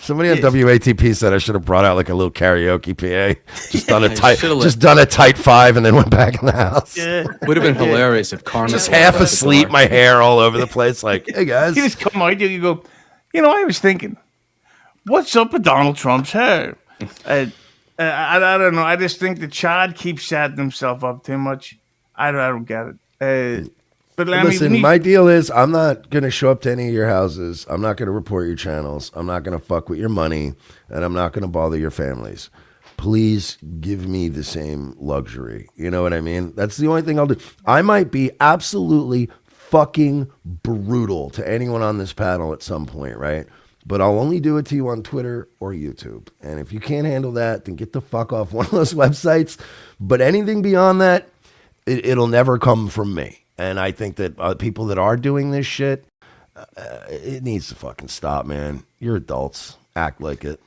WATP said I should have brought out like a little karaoke PA, just done a tight 5 and then went back in the house. Yeah. Would have been hilarious if Carmen Just half asleep, my hair all over the place. Like, hey guys, you just come out, you go, I was thinking, what's up with Donald Trump's hair? I don't know. I just think that Chad keeps setting himself up too much. I don't get it. But listen, my deal is I'm not going to show up to any of your houses. I'm not going to report your channels. I'm not going to fuck with your money, and I'm not going to bother your families. Please give me the same luxury. You know what I mean? That's the only thing I'll do. I might be absolutely fucking brutal to anyone on this panel at some point, right? But I'll only do it to you on Twitter or YouTube. And if you can't handle that, then get the fuck off one of those websites. But anything beyond that, it'll never come from me. And I think that people that are doing this shit, it needs to fucking stop, man. You're adults. Act like it.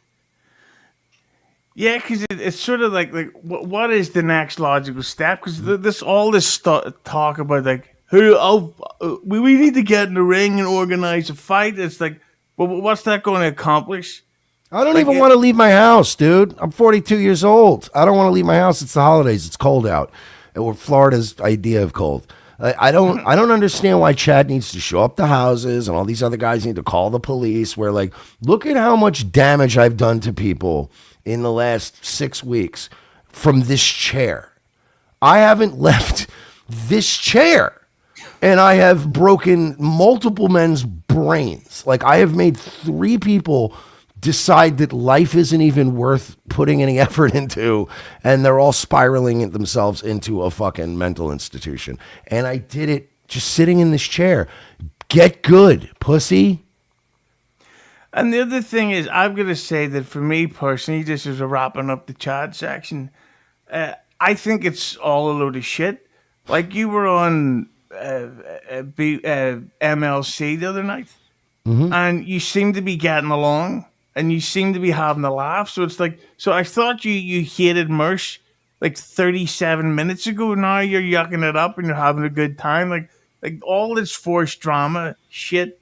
Yeah, because it's sort of like what is the next logical step? Because this talk about like we need to get in the ring and organize a fight. It's like, well, what's that going to accomplish? I don't even want to leave my house, dude. I'm 42 years old. I don't want to leave my house. It's the holidays. It's cold out. Or Florida's idea of cold. I don't understand why Chad needs to show up to houses and all these other guys need to call the police. Where like, look at how much damage I've done to people in the last 6 weeks from this chair. I haven't left this chair. And I have broken multiple men's brains. Like, I have made 3 people decide that life isn't even worth putting any effort into, and they're all spiraling themselves into a fucking mental institution. And I did it just sitting in this chair. Get good, pussy. And the other thing is, I'm going to say that for me personally, just as a wrapping up the Chad section, I think it's all a load of shit. Like, you were on MLC the other night, and you seem to be getting along. And you seem to be having a laugh. So it's like, so I thought you hated Mersh like 37 minutes ago. Now you're yucking it up and you're having a good time. Like all this forced drama shit,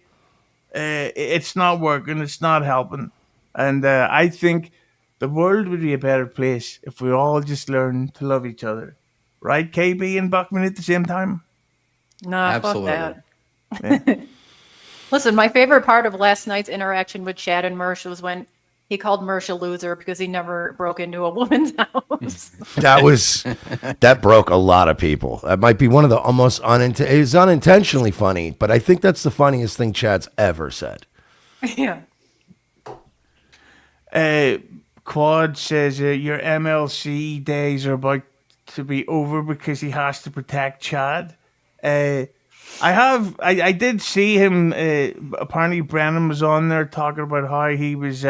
it's not working. It's not helping. And I think the world would be a better place if we all just learned to love each other. Right, KayBee and Buckman at the same time? Nah, Absolutely. fuck that. Listen, my favorite part of last night's interaction with Chad and Mersh was when He called Mersh a loser because he never broke into a woman's house. That broke a lot of people. That might be one of the almost it was unintentionally funny, but I think that's the funniest thing Chad's ever said. Yeah. Quad says your MLC days are about to be over because he has to protect Chad. I did see him. Apparently, Brennan was on there talking about how he was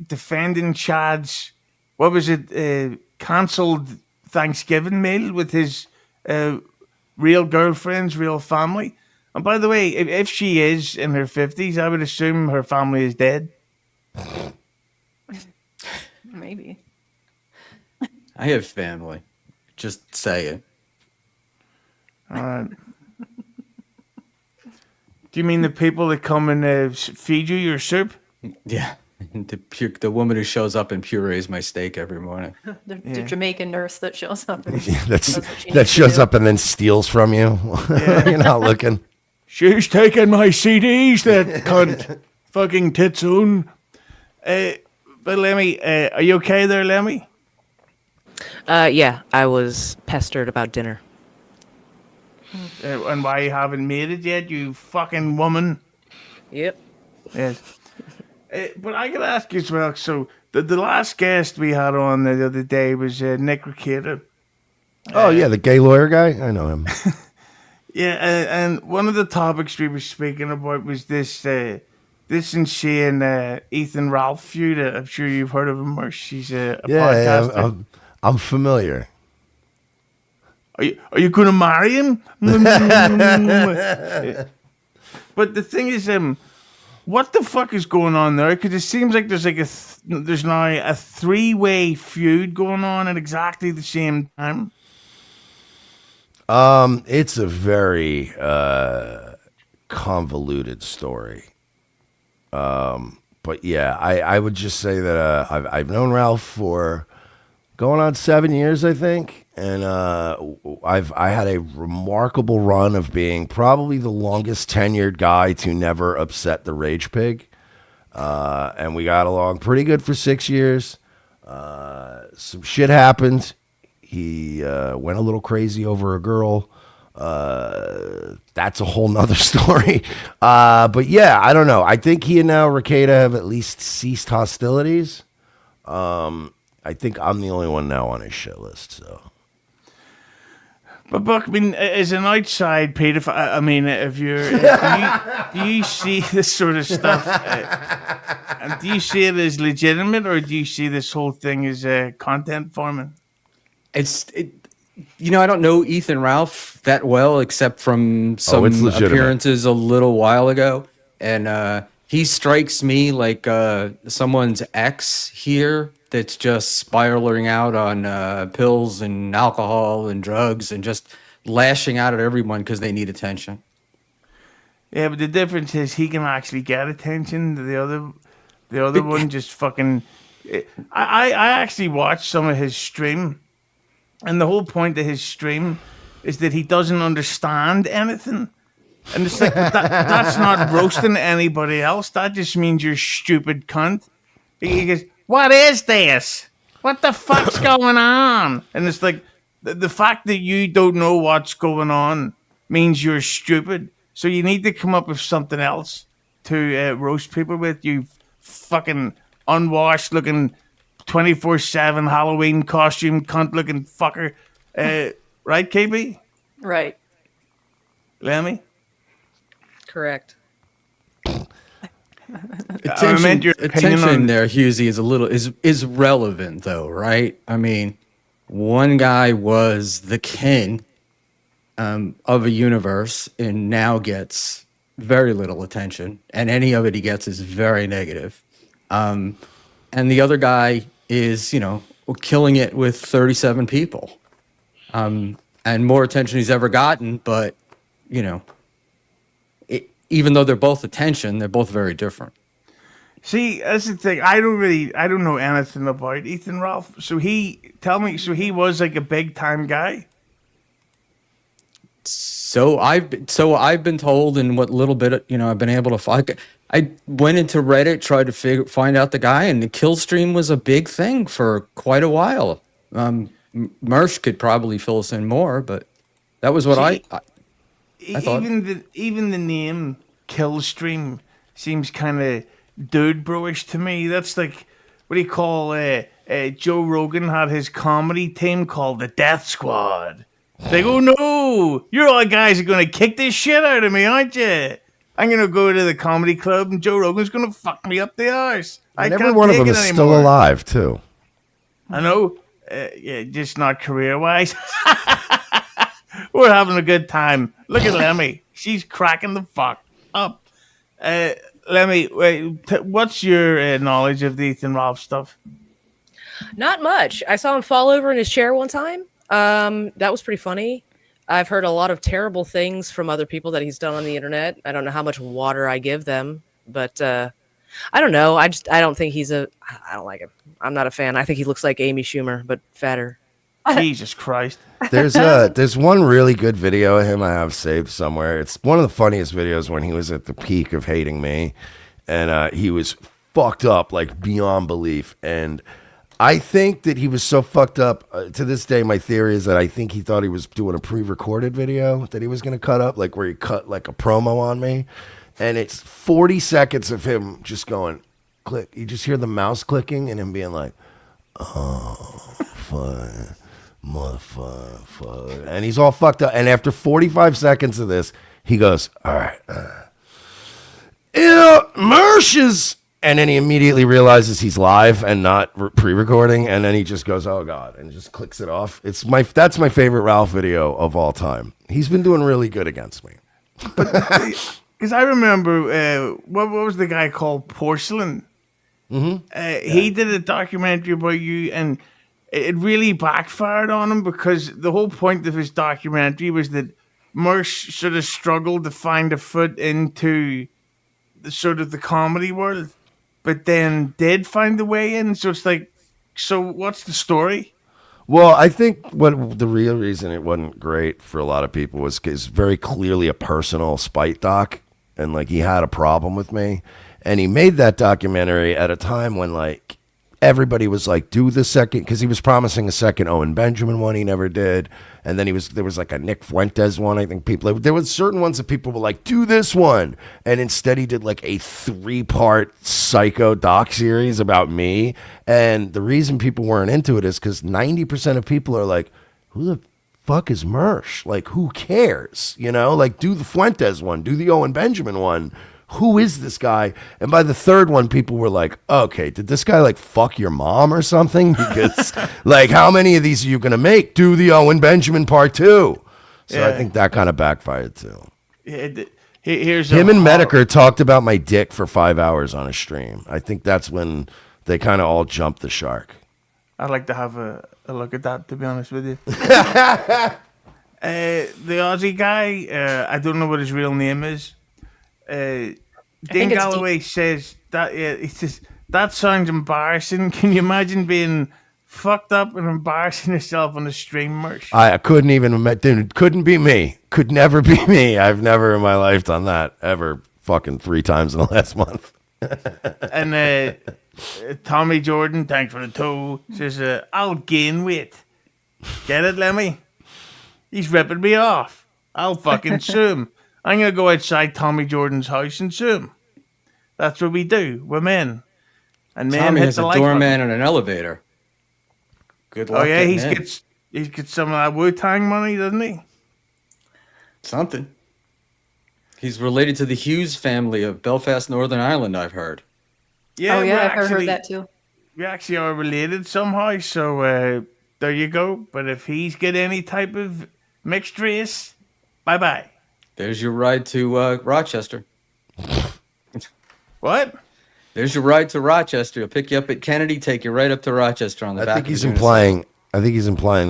defending Chad's, what was it, cancelled Thanksgiving meal with his real girlfriend's real family. And by the way, if she is in her 50s, I would assume her family is dead. Maybe. I have family. Just say it. All right. Do you mean the people that come and feed you your soup? Yeah. The woman who shows up and purees my steak every morning. The Jamaican nurse that shows up. And That shows up and then steals from you. You're not looking. She's taking my CDs, that cunt. Fucking titsoon. But Lemmi, are you okay there, Lemmi? Yeah, I was pestered about dinner. And why you haven't made it yet, you fucking woman? Yep. Yes. But I gotta ask you as well. So the last guest we had on the other day was Nick Ricada. Oh yeah, the gay lawyer guy. I know him. Yeah, and one of the topics we were speaking about was this insane Ethan Ralph feud. I'm sure you've heard of him, Mersh. He's a podcaster. Yeah, I'm familiar. Are you going to marry him? But the thing is, what the fuck is going on there? Because it seems like there's like there's now a three-way feud going on at exactly the same time. It's a very convoluted story. But yeah, I would just say that I've known Ralph for going on 7 years, I think, and I had a remarkable run of being probably the longest tenured guy to never upset the Rage Pig, and we got along pretty good for 6 years. Some shit happened. He went a little crazy over a girl. That's a whole nother story. But yeah, I don't know. I think he and now Ricada have at least ceased hostilities. I think I'm the only one now on his shit list. So, but Buckman, as an outside pedophile, I mean, if you're, do you see this sort of stuff? And do you see it as legitimate, or do you see this whole thing as content farming? I don't know Ethan Ralph that well, except from some appearances a little while ago, and he strikes me like someone's ex here that's just spiraling out on pills and alcohol and drugs and just lashing out at everyone because they need attention. Yeah, but the difference is he can actually get attention. The other one just fucking. I actually watched some of his stream, and the whole point of his stream is that he doesn't understand anything. And it's like, that's not roasting anybody else. That just means you're stupid cunt. He goes, what is this? What the fuck's going on? And it's like, the fact that you don't know what's going on means you're stupid. So you need to come up with something else to roast people with, you fucking unwashed looking 24/7 Halloween costume cunt looking fucker. Right, KayBee? Right. Lemmi? Correct. Attention there, Husey, is relevant though, right? I mean, one guy was the king of a universe and now gets very little attention, and any of it he gets is very negative. And the other guy is, killing it with 37 people, and more attention he's ever gotten. But, even though they're both attention, they're both very different. See, that's the thing. I don't know anything about Ethan Ralph. So he was like a big time guy. So I've been told, and what little bit I've been able to find. I went into Reddit, tried to find out the guy, and the kill stream was a big thing for quite a while. Mersh could probably fill us in more, but that was what I thought. Even the name Killstream seems kind of dude bro-ish to me. That's like, what do you call Joe Rogan had his comedy team called the Death Squad. They go, no, you're all guys are going to kick this shit out of me, aren't you? I'm going to go to the comedy club and Joe Rogan's going to fuck me up the arse. And every one of them is still alive, too. I know. Yeah, just not career-wise. We're having a good time. Look at Lemmi. She's cracking the fuck up. Lemmi, wait, what's your knowledge of the Ethan Ralph stuff? Not much. I saw him fall over in his chair one time. That was pretty funny. I've heard a lot of terrible things from other people that he's done on the internet. I don't know how much water I give them, but I don't know. I don't think I don't like him. I'm not a fan. I think he looks like Amy Schumer, but fatter. Jesus Christ. There's one really good video of him I have saved somewhere. It's one of the funniest videos when he was at the peak of hating me, and he was fucked up like beyond belief. And I think that he was so fucked up. To this day, my theory is that I think he thought he was doing a pre-recorded video that he was going to cut up, like where he cut like a promo on me. And it's 40 seconds of him just going, click. You just hear the mouse clicking and him being like, oh, fuck, motherfucker. And he's all fucked up. And after 45 seconds of this, he goes, all right. Mersh is... And then he immediately realizes he's live and not pre-recording, and then he just goes, "Oh God," and just clicks it off. That's my favorite Ralph video of all time. He's been doing really good against me. Because I remember what was the guy called Porcelain? Mm-hmm. He did a documentary about you, and it really backfired on him because the whole point of his documentary was that Mersh sort of struggled to find a foot into the sort of the comedy world, but then did find the way in. So it's like, so what's the story? Well, I think what the real reason it wasn't great for a lot of people was because very clearly a personal spite doc, and like he had a problem with me, and he made that documentary at a time when like everybody was like, do the second, because he was promising a second Owen Benjamin one, he never did, and then there was like a Nick Fuentes one. I think there was certain ones that people were like, do this one, and instead he did like a 3-part psycho doc series about me. And the reason people weren't into it is because 90% of people are like, who the fuck is Mersh? Like, who cares? You know, like, do the Fuentes one, do the Owen Benjamin one. Who is this guy? And by the third one, people were like, okay, did this guy like fuck your mom or something? Because like, how many of these are you going to make? Do the Owen Benjamin part 2. So I think that kind of backfired too. Here's him and Medicare talked about my dick for 5 hours on a stream. I think that's when they kind of all jumped the shark. I'd like to have a look at that, to be honest with you. The Aussie guy, I don't know what his real name is. Dane Galloway says that he says that sounds embarrassing. Can you imagine being fucked up and embarrassing yourself on the stream, Mersh? I couldn't even imagine. Couldn't be me. Could never be me. I've never in my life done that ever. Fucking 3 times in the last month. And Tommy Jordan, thanks for the toe, says I'll gain weight. Get it, Lemmi? He's ripping me off. I'll fucking sue him. I'm going to go outside Tommy Jordan's house and sue him. That's what we do. We're men. And men Tommy hit has the a like doorman button. and an elevator. Good luck. Oh, yeah, getting in. he gets some of that Wu-Tang money, doesn't he? Something. He's related to the Hughes family of Belfast, Northern Ireland, I've heard. Yeah, oh, yeah, we're I've heard that too. We actually are related somehow, so there you go. But if he's got any type of mixed race, bye-bye. There's your ride to Rochester. What? There's your ride to Rochester. He'll pick you up at Kennedy, take you right up to Rochester on the back. I think he's implying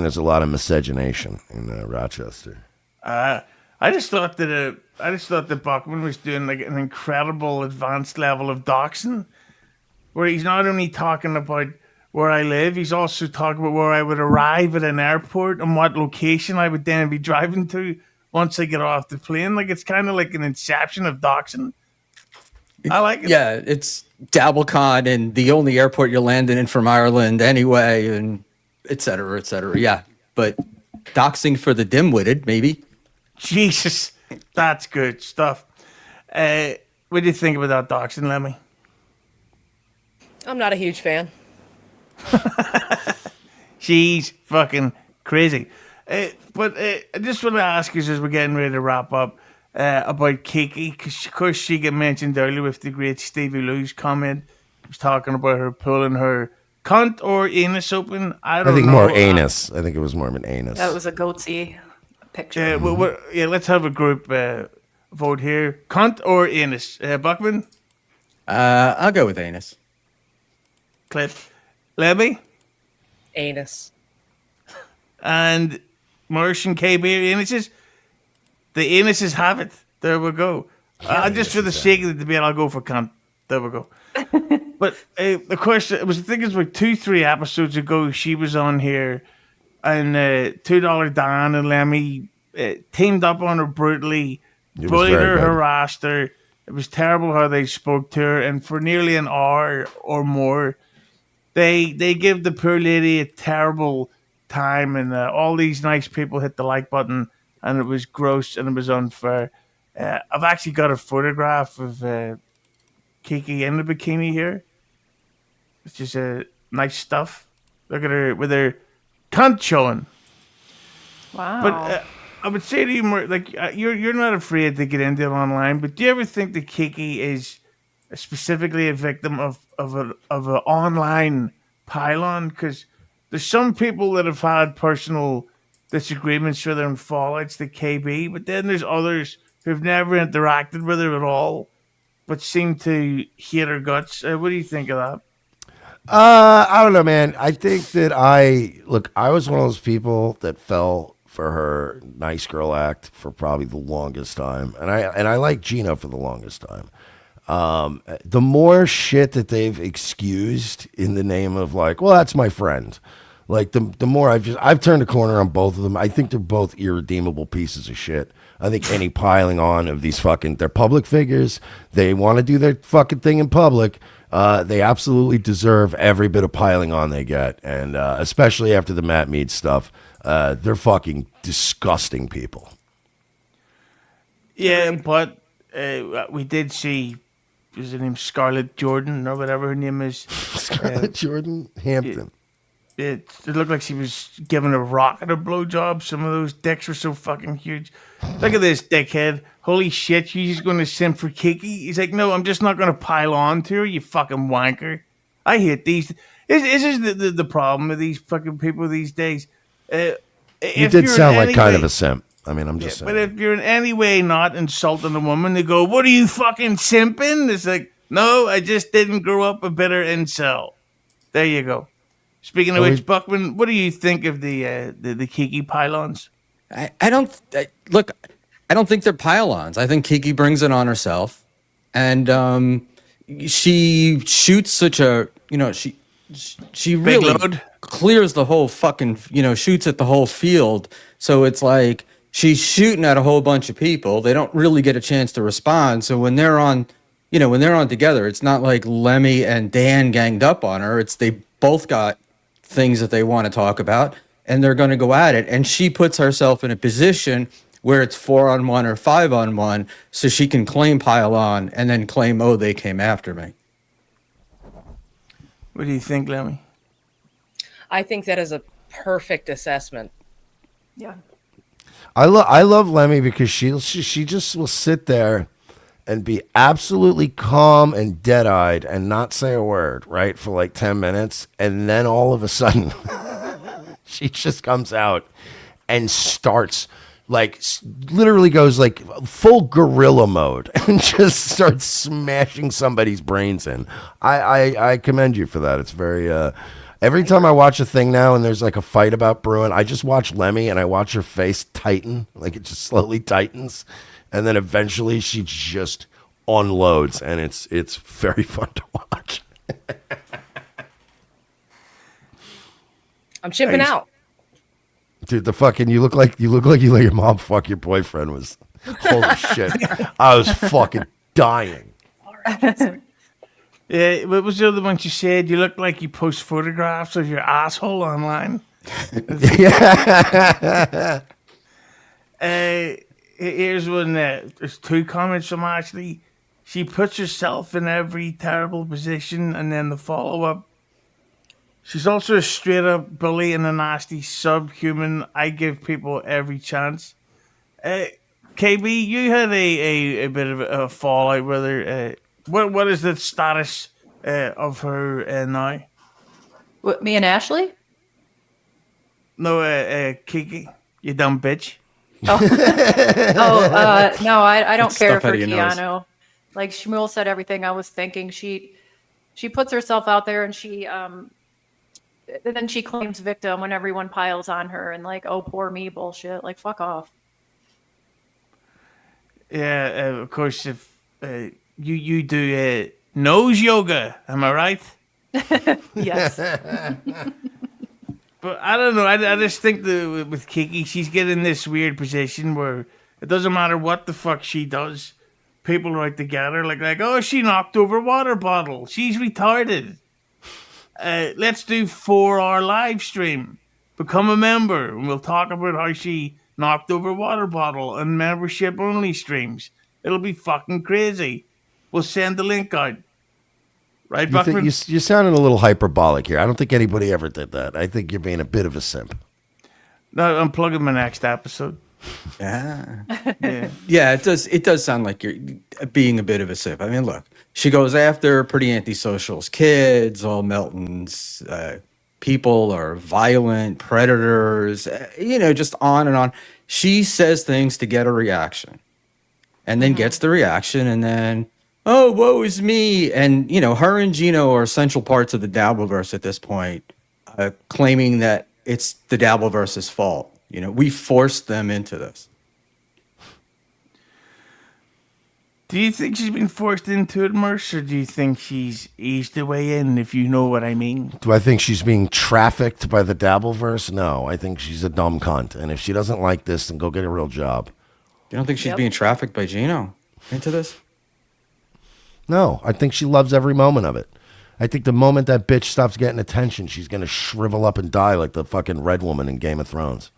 there's a lot of miscegenation in Rochester. I just thought that Buckman was doing like an incredible advanced level of doxing, where he's not only talking about where I live, he's also talking about where I would arrive at an airport and what location I would then be driving to once they get off the plane. Like it's kind of like an inception of doxing. I like it. Yeah, it's DabbleCon and the only airport you're landing in from Ireland anyway, and et cetera, et cetera. Yeah, but doxing for the dim-witted, maybe. Jesus, that's good stuff. What do you think about that doxing, Lemmi? I'm not a huge fan. She's fucking crazy. But I just want to ask you as we're getting ready to wrap up about Kiki, because of course she got mentioned earlier with the great Stevie Lou's comment. He was talking about her pulling her cunt or anus open. I think know. more anus. I think it was more of an anus. That was a goatsy picture. Let's have a group vote here. Cunt or anus? Buckman? I'll go with anus. Clip. Lemmi? Anus. And Mersh and KayBee anuses. The anuses have it. There we go. Just for the sake of the debate, I'll go for cunt. There we go. But of course, I think it was like 2-3 episodes ago. She was on here, and $2 Dan and Lemmi teamed up on her brutally, bullied her, harassed her. It was terrible how they spoke to her, and for nearly an hour or more, they give the poor lady a terrible time, and all these nice people hit the like button, and it was gross and it was unfair. I've actually got a photograph of Kiki in the bikini here. It's just nice stuff. Look at her with her cunt showing. Wow. But I would say to you more like you're not afraid to get into it online, but do you ever think that Kiki is specifically a victim of an online pylon? Because there's some people that have had personal disagreements with her and fallouts to KayBee, but then there's others who've never interacted with her at all, but seem to hate her guts. What do you think of that? I don't know, man. I think that I was one of those people that fell for her nice girl act for probably the longest time, and I like Gina for the longest time. The more shit that they've excused in the name of like, well, that's my friend. Like the more I've turned a corner on both of them. I think they're both irredeemable pieces of shit. I think any piling on of these they're public figures. They want to do their fucking thing in public. They absolutely deserve every bit of piling on they get. And especially after the Matt Mead stuff, they're fucking disgusting people. Yeah, but we did see, is her name Scarlett Jordan or whatever her name is? Scarlett Jordan Hampton. It looked like she was giving a rocket a blowjob. Some of those dicks were so fucking huge. Look at this dickhead. Holy shit, she's going to simp for Kiki. He's like, no, I'm just not going to pile on to her, you fucking wanker. I hate these. This is the problem with these fucking people these days. You did sound like kind of a simp. I mean, I'm just saying. But if you're in any way not insulting a woman, they go, what are you fucking simping? It's like, no, I just didn't grow up a bitter incel. There you go. Speaking of which, Buckman, what do you think of the Kiki pylons? I don't think they're pylons. I think Kiki brings it on herself, and she shoots such a she really clears the whole fucking shoots at the whole field. So it's like she's shooting at a whole bunch of people. They don't really get a chance to respond. So when they're on, when they're on together, it's not like Lemmi and Dan ganged up on her. It's they both got things that they want to talk about, and they're going to go at it. And she puts herself in a position where it's 4-on-1 or 5-on-1, so she can claim pile on and then claim, oh, they came after me. What do you think, Lemmi? I think that is a perfect assessment. Yeah. I love Lemmi because she just will sit there and be absolutely calm and dead-eyed and not say a word, right, for like 10 minutes. And then all of a sudden, she just comes out and starts, like, literally goes like full gorilla mode and just starts smashing somebody's brains in. I commend you for that. It's very... every time I watch a thing now and there's like a fight about brewing, I just watch Lemmi and I watch her face tighten, like it just slowly tightens. And then eventually she just unloads, and it's very fun to watch. I'm chipping out. Dude, the fucking you look like you let your mom fuck your boyfriend was holy shit. I was fucking dying. Yeah, what was the other one you said? You look like you post photographs of your asshole online. Yeah. Here's one. There's 2 comments from Ashley. She puts herself in every terrible position, and then the follow-up. She's also a straight-up bully and a nasty subhuman. I give people every chance. KayBee, you had a bit of a fallout with her. What is the status of her now? What, me and Ashley? No, Kiki, you dumb bitch. No, I don't It's care stuff for out of your nose. Keanu. Like Schmuel said everything I was thinking. She puts herself out there and then she claims victim when everyone piles on her and like, oh, poor me bullshit. Like, fuck off. Yeah, of course. If you do nose yoga, am I right? Yes. But I don't know. I just think that with Kiki, she's getting this weird position where it doesn't matter what the fuck she does. People are out to get her. Like, oh, she knocked over a water bottle. She's retarded. Let's do 4-hour live stream. Become a member, and we'll talk about how she knocked over a water bottle and membership only streams. It'll be fucking crazy. We'll send the link out. Right, You Buckman? think you're sounding a little hyperbolic here. I don't think anybody ever did that. I think you're being a bit of a simp. No, I'm plugging my next episode. Yeah. Yeah. Yeah, it does sound like you're being a bit of a sip. I mean, look, she goes after pretty antisocials, kids, all Meltons, people are violent, predators, just on and on. She says things to get a reaction and then gets the reaction and then, oh, woe is me. And, her and Gino are essential parts of the Dabbleverse at this point, claiming that it's the Dabbleverse's fault. We forced them into this. Do you think she's been forced into it, Mersh, or do you think she's eased her way in, if you know what I mean? Do I think she's being trafficked by the Dabbleverse? No, I think she's a dumb cunt. And if she doesn't like this, then go get a real job. You don't think she's Yep. being trafficked by Gino into this? No, I think she loves every moment of it. I think the moment that bitch stops getting attention, she's going to shrivel up and die like the fucking red woman in Game of Thrones.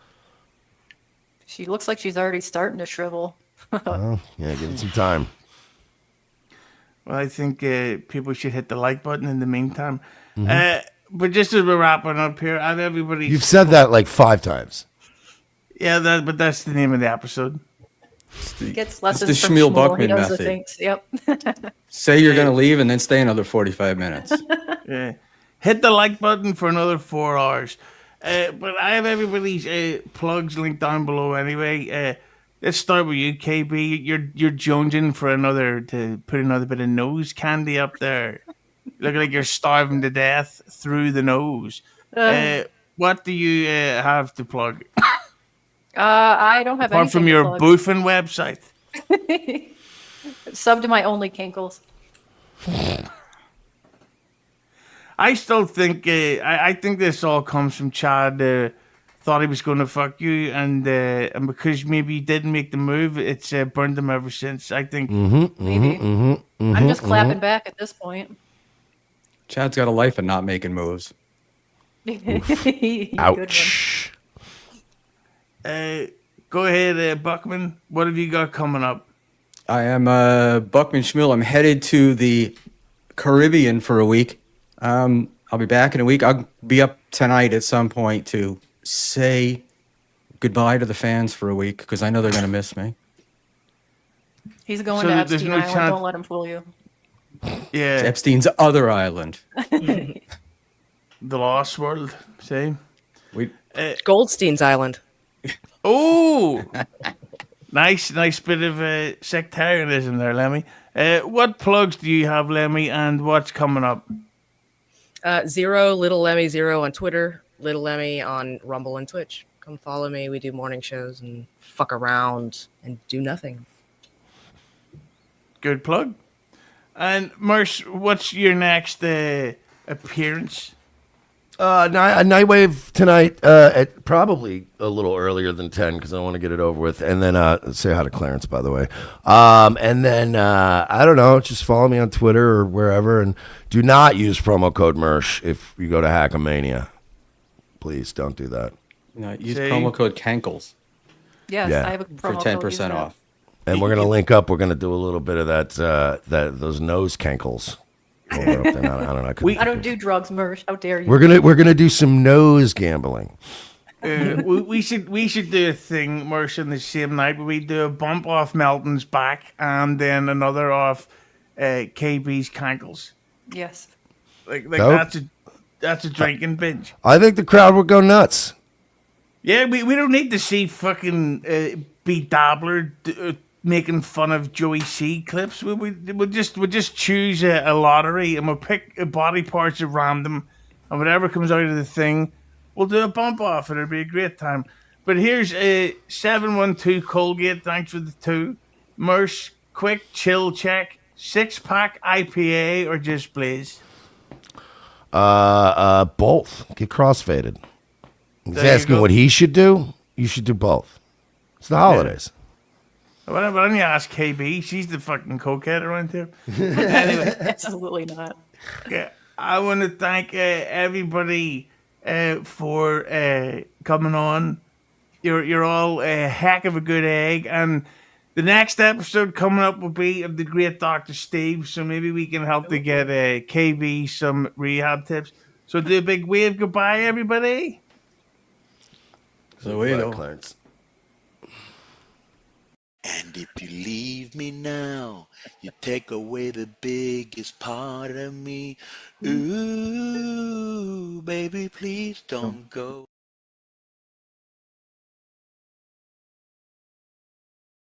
She looks like she's already starting to shrivel. Oh, yeah, give it some time. Well, I think people should hit the like button in the meantime. But just as we're wrapping up here, I have everybody. You've said that like 5 times. Yeah, but that's the name of the episode. He gets It's lessons the from Schmuel Schmuel. Buckman He knows the method. things. Yep. Say you're going to leave and then stay another 45 minutes. Yeah. Hit the like button for another 4 hours. But I have everybody's plugs linked down below anyway. Let's start with you, KayBee. You're jonesing for to put another bit of nose candy up there. Look like you're starving to death through the nose. What do you have to plug? I don't have Apart anything from to your plug. boofing website. Sub to my only kinkles. I still think I think this all comes from Chad. Thought he was going to fuck you, and because maybe you didn't make the move, it's burned him ever since. I think. Maybe. I'm just clapping back at this point. Chad's got a life of not making moves. Good one. Ouch. Go ahead, Buckman. What have you got coming up? I am Buckman Schmuel. I'm headed to the Caribbean for a week. I'll be back in a week. I'll be up tonight at some point to say goodbye to the fans for a week because I know they're going to miss me. He's going So to there's Epstein no Island. chance- Don't let him fool you. It's Yeah, Epstein's other island. the Lost World. Say. We Goldstein's Island. Oh, nice bit of sectarianism there, Lemmi. What plugs do you have, Lemmi, and what's coming up? Zero, Little Lemmy Zero on Twitter, Little Lemmy on Rumble and Twitch. Come follow me. We do morning shows and fuck around and do nothing. Good plug. And Mersh, what's your next appearance? NightWave tonight at probably a little earlier than 10 because I want to get it over with. And then say hi to Clarence, by the way. And then, I don't know, just follow me on Twitter or wherever. And do not use promo code Mersh if you go to Hackamania. Please don't do that. No, use promo code Cankles. Yes, Yeah. I have a For promo 10% code, use that. off. And we're gonna link up. We're gonna do a little bit of those nose cankles. Over up there. I don't know. I don't do drugs, Mersh. How dare you? We're gonna do some nose gambling. We should do a thing, Mersh, on the same night where we do a bump off Melton's back and then another off KB's cankles. Yes. Like Dope. that's a drinking binge. I think the crowd would go nuts. Yeah, we don't need to see fucking B Dabbler making fun of Joey C clips. We'll just choose a lottery and we'll pick body parts at random, and whatever comes out of the thing, we'll do a bump off. It'll be a great time. But here's a 712 Colgate. Thanks for the 2. Mersh, quick chill check. 6-pack IPA or just Blaze? Both. Get crossfaded. He's asking what he should do. You should do both. It's the holidays. Why don't you ask KayBee? She's the fucking cokehead around here. Anyway, Absolutely not. yeah, I want to thank everybody for coming on. You're all a heck of a good egg, and the next episode coming up will be of the great Dr. Steve. So maybe we can help to get KayBee some rehab tips. So do a big wave goodbye, everybody. So we know. Clarence. And if you leave me now, you take away the biggest part of me. Ooh, baby, please don't go.